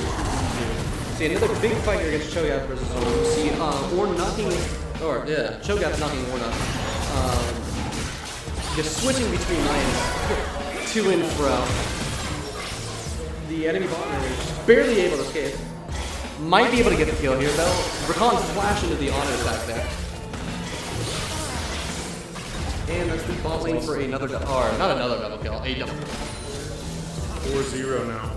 see another big fight here against Cho'Gath versus Orn. We see Orn knocking, Cho'Gath knocking Orn up. Just switching between lanes, to and fro. The enemy bot lane is barely able to escape. Might be able to get the kill here though. Rakan flash into the auto attack there. And that's the bot lane for another, not another double kill, a double kill. 4-0 now.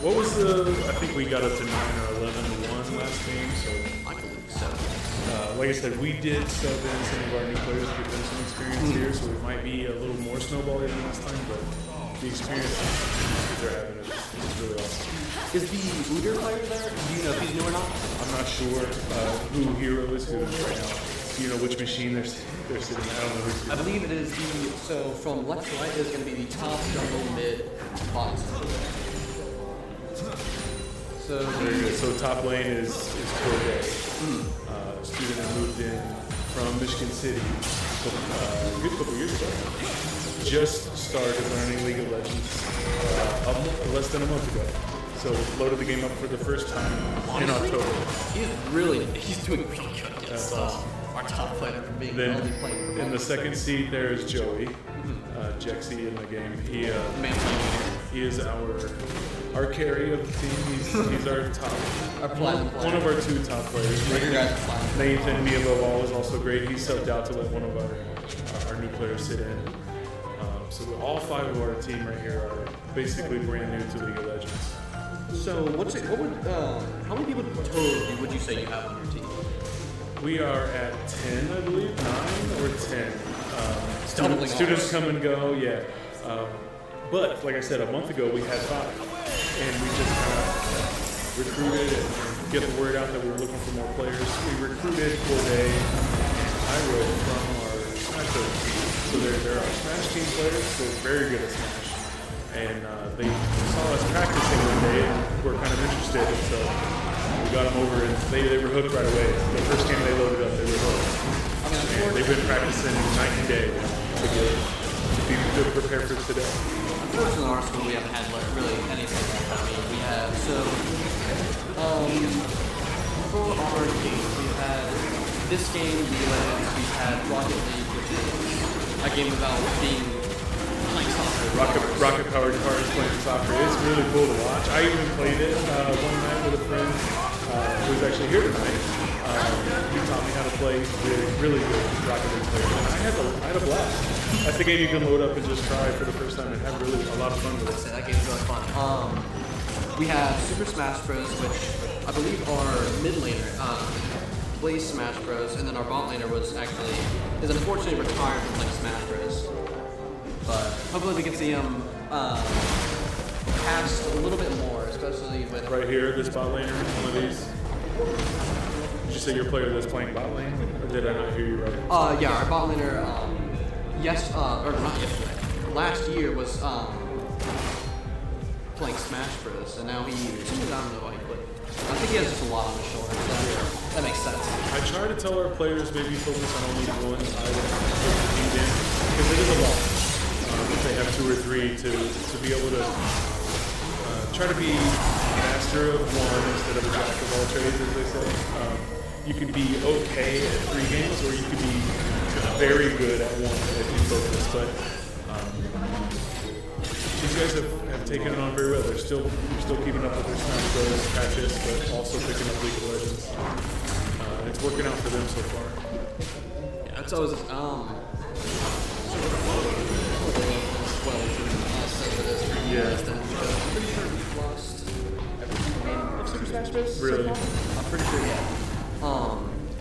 What was I think we got up to 9 or 11-1 last game, so. I believe so. Like I said, we did sub in some of our new players to give them some experience here, so it might be a little more snowbally than last time, but the experience they're having is really awesome. Is the Udyr player there? Do you know if he's new or not? I'm not sure who hero is who right now. Do you know which machine they're sitting at? I don't know who's I believe it is so from left to right is going to be the top, jungle, mid, bot. So very good. So top lane is Corday, a student that moved in from Michigan City a good couple years ago. Just started learning League of Legends less than a month ago. So loaded the game up for the first time in October. He's doing really good. That's awesome. Our top player for being Then only playing for in the second seat there is Joey, Jexy in the game. He is our carry of the team. He's our top, one of our two top players. Nathan Miyamoto is also great. He subbed out to let one of our new players sit in. So all 5 of our team right here are basically brand new to League of Legends. So how many people total would you say you have on your team? We are at 10, I believe, 9 or 10. Students come and go, yeah. But like I said, a month ago we had 5, and we just kind of recruited and get the word out that we were looking for more players. We recruited Corday and Pyro from our Smash team. So they're our Smash team players. They're very good at Smash. And they saw us practicing one day and were kind of interested, and so we got them over, and they were hooked right away. The first game they loaded up, they were hooked. And they've been practicing night and day to be good prepared for today. Unfortunately, in our school, we haven't had really anything like that. I mean, we have, for our games, we've had this game, League of Legends, we've had Rocket League, which is a game about playing soccer. Rocket powered cars playing soccer. It's really cool to watch. I even played it one night with a friend who's actually here tonight. He taught me how to play. He's a really good Rocket League player. And I had a blast. That's the game you can load up and just try for the first time and have really a lot of fun with it. That game's really fun. We have Super Smash Bros, which I believe our mid laner plays Smash Bros, and then our bot laner is unfortunately retired from playing Smash Bros. But hopefully we can see him cast a little bit more, especially with right here, this bot laner, one of these. Did you say your player that's playing bot lane, or did I not hear you right? Yeah, our bot laner, or not yesterday, last year was playing Smash Bros, and now I don't know why he quit. I think he has just a lot on his shoulders, so that makes sense. I try to tell our players maybe focus on only one item because it is a lot. If they have 2 or 3 to be able to try to be master of one instead of a jack of all trades, as they say. You can be okay at 3 games, or you can be very good at one if you focus. But these guys have taken it on very well. They're still keeping up with their Smash Bros. Practice, but also picking up League of Legends. It's working out for them so far. Yeah, it's always Yeah. I'm pretty sure we've lost every game of Super Smash Bros. Really? So far. I'm pretty sure, yeah.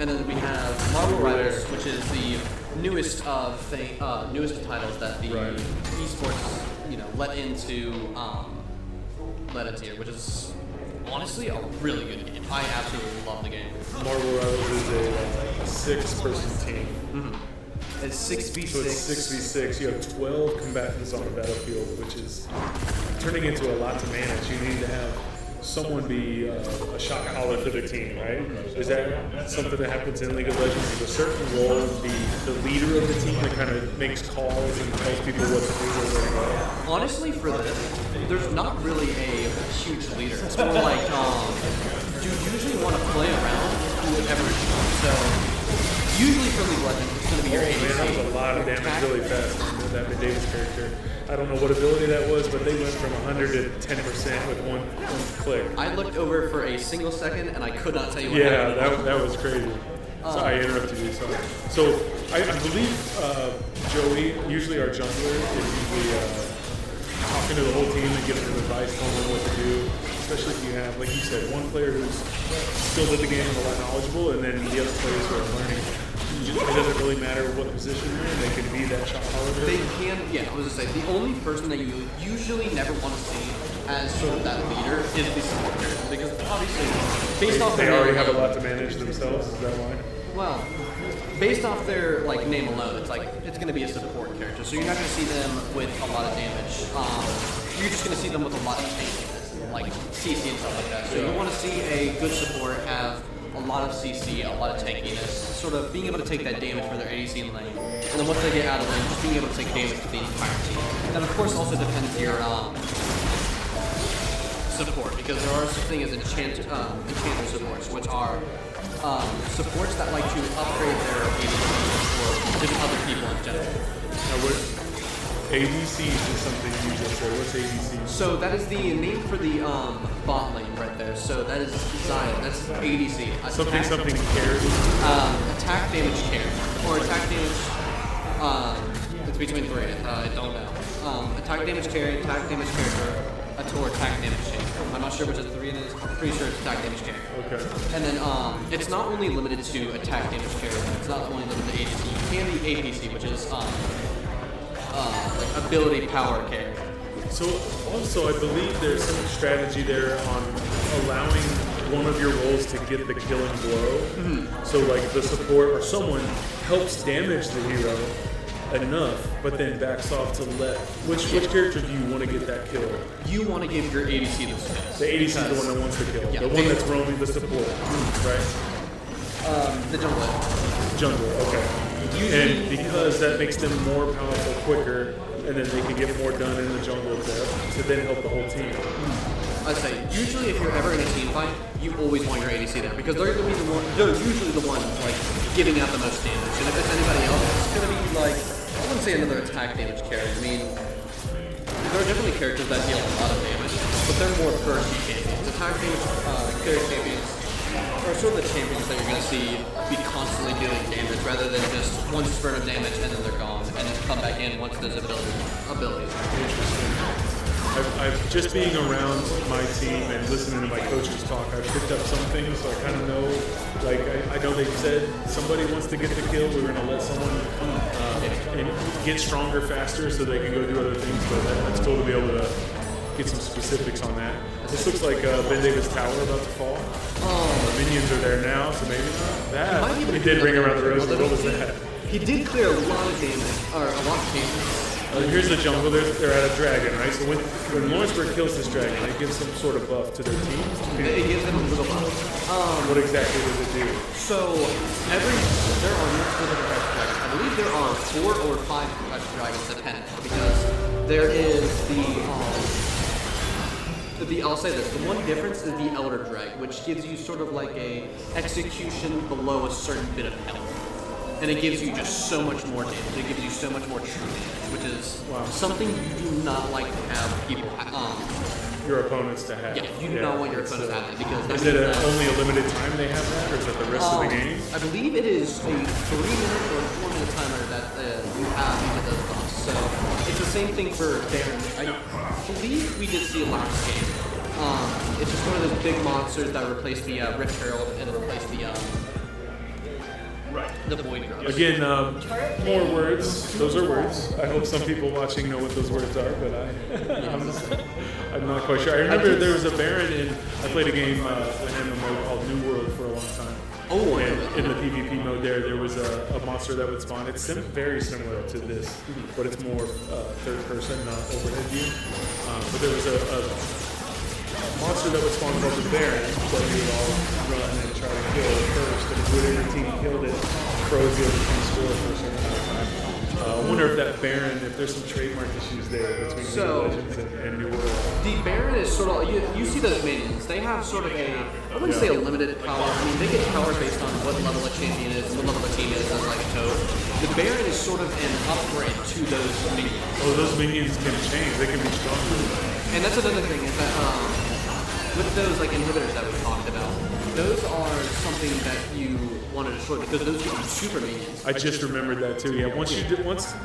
And then we have Marvel Rivals, which is the newest titles that the Esports, let into here, which is honestly a really good game. I absolutely love the game. Marvel Rivals is a 6-person team. It's 6v6. So it's 6v6. You have 12 combatants on the battlefield, which is turning into a lot to manage. You need to have someone be a shot caller for the team, right? Is that something that happens in League of Legends? Is a certain role the leader of the team that kind of makes calls and tells people what to do or where to go? Honestly, for this, there's not really a huge leader. It's more like you usually want to play around whoever it is. So usually for League of Legends, it's going to be your ADC. Man, that was a lot of damage really fast on that Davis character. I don't know what ability that was, but they went from 100 to 10% with one click. I looked over for a single second, and I could not tell you what Yeah, happened. that was crazy. Sorry, I interrupted you. Sorry. So I believe Joey, usually our jungler, is usually talking to the whole team and giving them advice, telling them what to do. Especially if you have, like you said, one player who's still in the game and a lot knowledgeable, and then the other players who are learning. It doesn't really matter what position they're in. They can be that shot caller. They can, yeah, I was going to say, the only person that you usually never want to see as sort of that leader is the support character. Because obviously, based off They their already name have a alone, lot to manage themselves. Is that why? well, based off their like name alone, it's like it's going to be a support character. So you're not going to see them with a lot of damage. You're just going to see them with a lot of tankiness, like CC and stuff like that. So you want to see a good support have a lot of CC, a lot of tankiness, sort of being able to take that damage for their ADC in lane. And then once they get out of lane, just being able to take damage to the entire team. And of course also depends your support, because there are such thing as enchanter supports, which are supports that like to upgrade their ADC for just other people in general. Now, what ADCs is something you just said. What's ADCs? So that is the name for the bot lane right there. So that is Zion. That's ADC. Something carry. Attack damage carry. Or attack damage. It's between three. I don't know. Attack damage carry, attack damage character, or attack damage chain. I'm not sure which of the three it is. I'm pretty sure it's attack damage carry. Okay. And then it's not only limited to attack damage carry. It's not only limited to ADC. You can be APC, which is like ability power carry. So also, I believe there's some strategy there on allowing one of your roles to get the killing blow. So like the support or someone helps damage the hero enough, but then backs off to let which character do you want to get that kill? You want to give your ADC the space. The ADC is the one that wants to kill. Yeah, the one that's roaming the support, right? The jungler. Jungle, okay. And because that makes them more powerful quicker, and then they can get more done in the jungle to then help the whole team. I'd say usually if you're ever in a team fight, you always want your ADC there because they're gonna be the one. They're usually the ones like giving out the most damage. And if it's anybody else, it's gonna be like I wouldn't say another attack damage carry. I mean, there are definitely characters that deal a lot of damage, but they're more burst champions. Attack damage carry champions are sort of the champions that you're gonna see be constantly doing damage rather than just one spurt of damage and then they're gone and then come back in once there's abilities. Interesting. I've just being around my team and listening to my coaches talk, I've picked up some things, so I kind of know, like, I know they said somebody wants to get the kill, we're going to let someone and get stronger faster so they can go do other things, but that's cool to be able to get some specifics on that. This looks like Ben Davis Tower about to fall. The minions are there now, so maybe not that. He did ring around the rosy. What was that? He did clear a lot of damage, or a lot of damage. Here's the jungle. They're at a dragon, right? So when Lawrenceburg kills this dragon, it gives some sort of buff to their team. It gives them a little buff. What exactly does it do? So there are multiple different types of dragons. I believe there are 4 or 5 types of dragons dependent because there is I'll say this, the one difference is the Elder Drag, which gives you sort of like a execution below a certain bit of health. And it gives you just so much more damage. It gives you so much more true damage, which is something you do not like to have people Your opponents to have. Yeah, you do not want your opponents to have that because that is it means that only a limited time they have that, or is it the rest of the game? I believe it is a 3-minute or 4-minute timer that you have each of those buffs. So it's the same thing for Baron. I believe we did see it last game. It's just one of those big monsters that replaced the Rift Herald and replaced the Void Growth. Again, more words. Those are words. I hope some people watching know what those words are, but I'm not quite sure. I remember there was a Baron I played a game, an MMO called New World for a long time. Oh, I and know in the PvP mode there was a monster that would spawn. It's very similar to this, but it's more third person, not overhead view. But there was a monster that would spawn called the Baron that we would all run and try to kill first, and whatever team killed it froze the other team's score for a certain amount of time. I wonder if that Baron, if there's some trademark issues there between League of Legends and New World. The Baron is sort of, you see those minions, they have sort of I wouldn't say a limited power. I mean, they get power based on what level a champion is, what level a team is, as like a toad. The Baron is sort of an upgrade to those minions. Oh, those minions can change. They can be stronger. And that's another thing, is that with those like inhibitors that we talked about, those are something that you want to destroy because those give you super minions. I just remembered that too. Yeah, once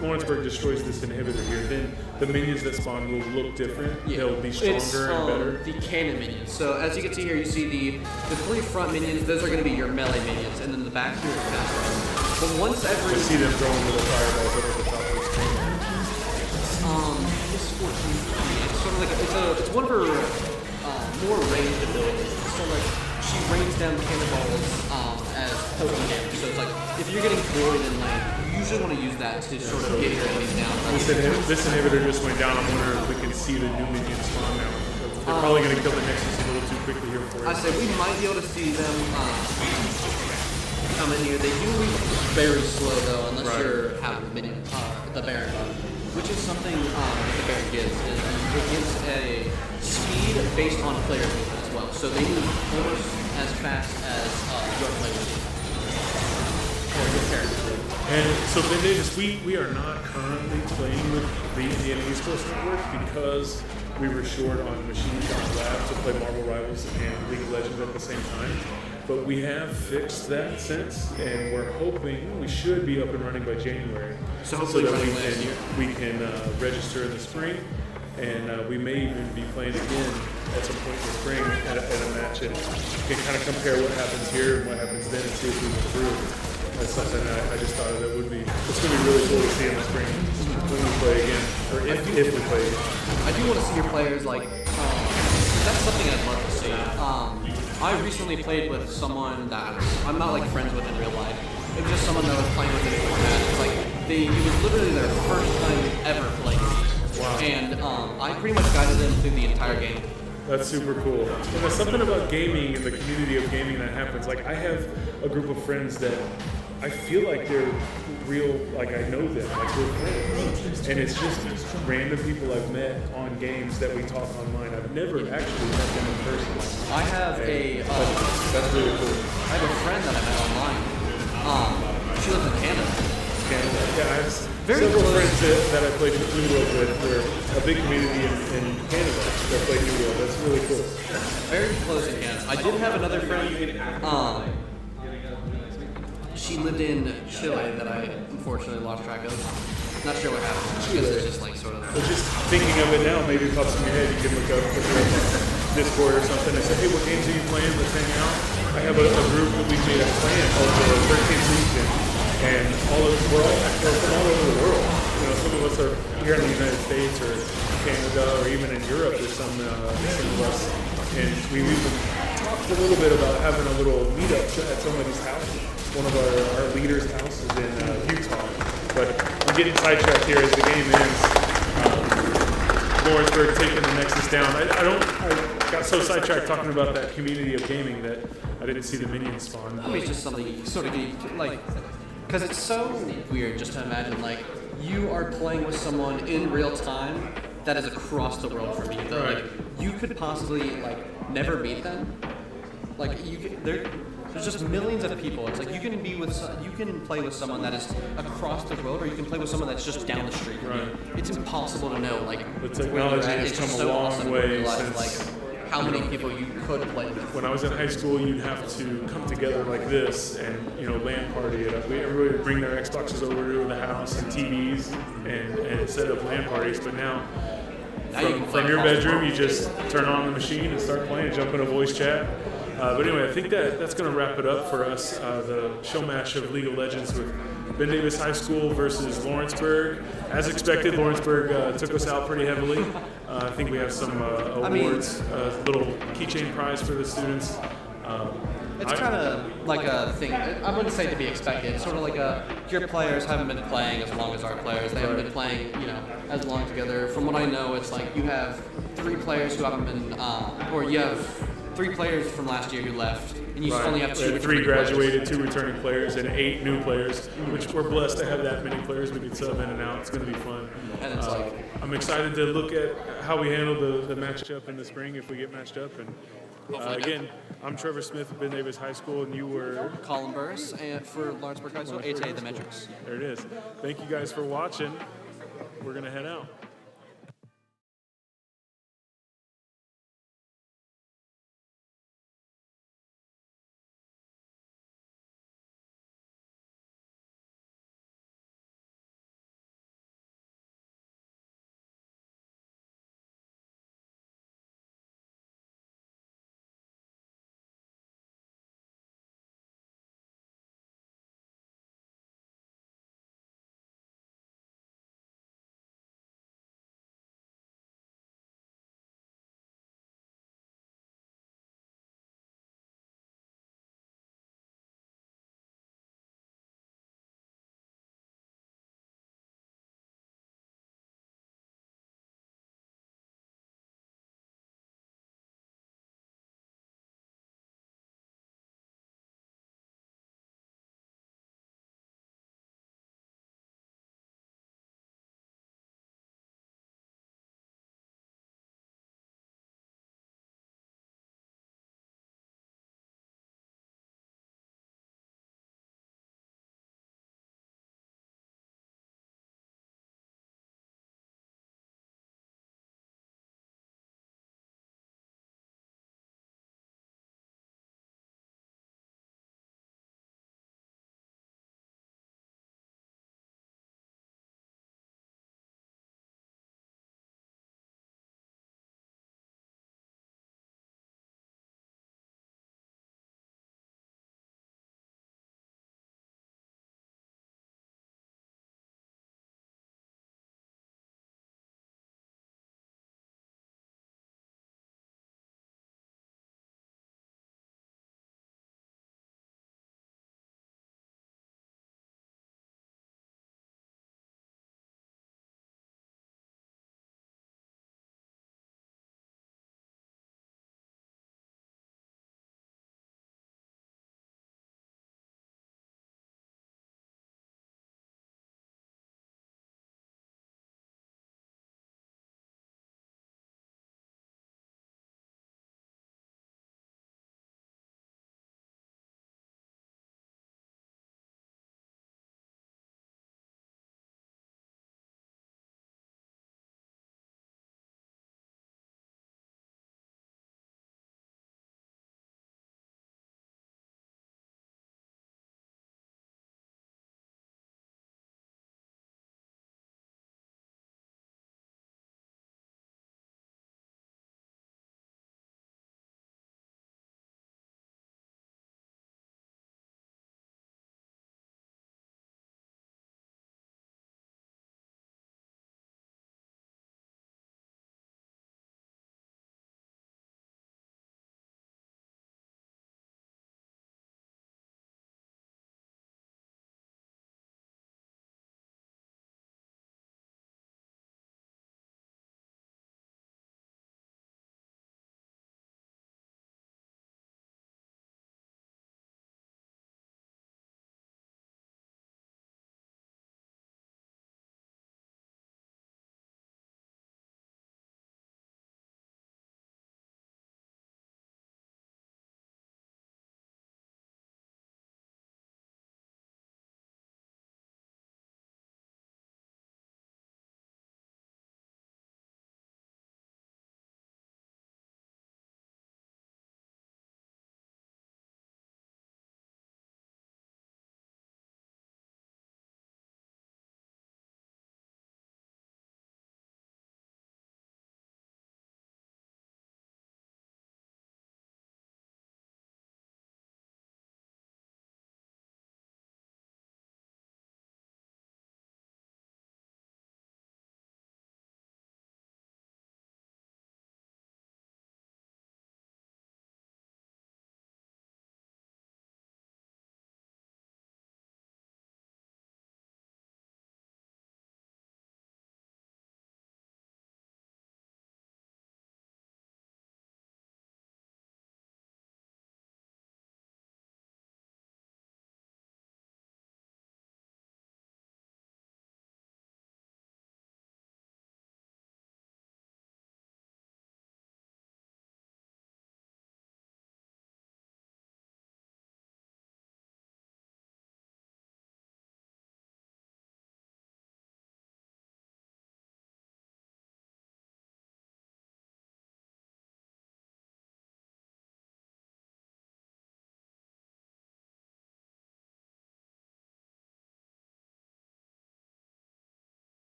Lawrenceburg destroys this inhibitor here, then the minions that spawn will look different. Yeah. They'll be stronger and better. The cannon minions. So as you can see here, you see the three front minions. Those are going to be your melee minions, and then the back here is fast. But once every I see them throwing little fireballs over the top of the screen. this 14, it's sort of like it's one of her more ranged abilities. It's sort of like she rains down cannonballs as poking damage. So it's like if you're getting void in lane, you usually want to use that to sort of get your enemies down. This inhibitor just went down. I wonder if we can see the new minions spawn now. They're probably going to kill the Nexus a little too quickly here for I us. say we might be able to see them come in here. They do move very slow though, unless you're having the minion, the Baron buff, which is something that the Baron gives. Is it gives a speed based on player movement as well. So they move almost as fast as your players do. Or your characters do. And so Ben Davis, we are not currently playing with the Indiana Esports Network because we were short on machines on the lab to play Marvel Rivals and League of Legends at the same time. But we have fixed that since, and we're hoping we should be up and running by January. So hopefully that we can register in the spring, and we may even be playing again at some point in the spring at a match, and can kind of compare what happens here and what happens then and see if we improve. That's something I just thought that would be, it's going to be really cool to see in the spring when we play again, or if we play again. I do want to see your players like, that's something I'd love to see. I recently played with someone that I'm not like friends with in real life. It was just someone that was playing with in a format. It's like, it was literally their first time ever playing. Wow. And I pretty much guided them through the entire game. That's super cool. And there's something about gaming and the community of gaming that happens. Like, I have a group of friends that I feel like they're real, like I know them, like we're friends. And it's just random people I've met on games that we talk online. I've never actually met them in person. I have That's really cool. I have a friend that I met online. She lives in Canada. Canada. Yeah, I have Very several close. friends that I played New World with. We're a big community in Canada that play New World. That's really cool. Very close in Canada. I did have another friend. She lived in Chile that I unfortunately lost track of. Not sure what happened. Because it's just like sort of. But just thinking of it now, maybe it pops in your head. You can look up Discord or something and say, hey, what games are you playing? Let's hang out. I have a group that we made a clan called the 13th Legion. And we're from all over the world. You know, some of us are here in the United States or Canada or even in Europe. There's some of us. And we even talked a little bit about having a little meetup at somebody's house. One of our leaders' houses in Utah. But I'm getting sidetracked here as the game ends. Lawrenceburg taking the Nexus down. I got so sidetracked talking about that community of gaming that I didn't see the minions spawn. I mean, it's just something you sort of get, like, because it's so weird just to imagine, like, you are playing with someone in real time that is across the world from you. Though, Right. like, you could possibly, like, never meet them. Like, you could, there's just millions of people. It's like you can play with someone that is across the world, or you can play with someone that's just down the street from you. It's impossible to know, like, The where technology you're at. has It's come just a so long awesome to way realize, since, like, how many people you could play with. When I was in high school, you'd have to come together like this and, LAN party it up. Everybody would bring their Xboxes over to the house and TVs and set up LAN parties. But now you can play from your across the bedroom, world. you just turn on the machine and start playing, jump in a voice chat. But anyway, I think that's going to wrap it up for us. The show match of League of Legends with Ben Davis High School versus Lawrenceburg. As expected, Lawrenceburg took us out pretty heavily. I think we have some awards, a little keychain prize for the students. It's kind of like a thing. I wouldn't say to be expected. It's sort of like your players haven't been playing as long as our players. They haven't been playing, as long together. From what I know, it's like you have 3 players who haven't been, or you have 3 players from last year who left, and you only have 2 3 returning graduated, players. 2 returning players, and 8 new players, which we're blessed to have that many players. We can sub in and out. It's going to be fun. And it's I'm excited to look at how we handle the matchup in the spring if we get matched up. And again, I'm Trevor Smith of Ben Davis High School, and you were Colin Burris for Lawrenceburg High School, 8A The Metrics. There it is. Thank you guys for watching. We're going to head out.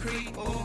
creep. Oh.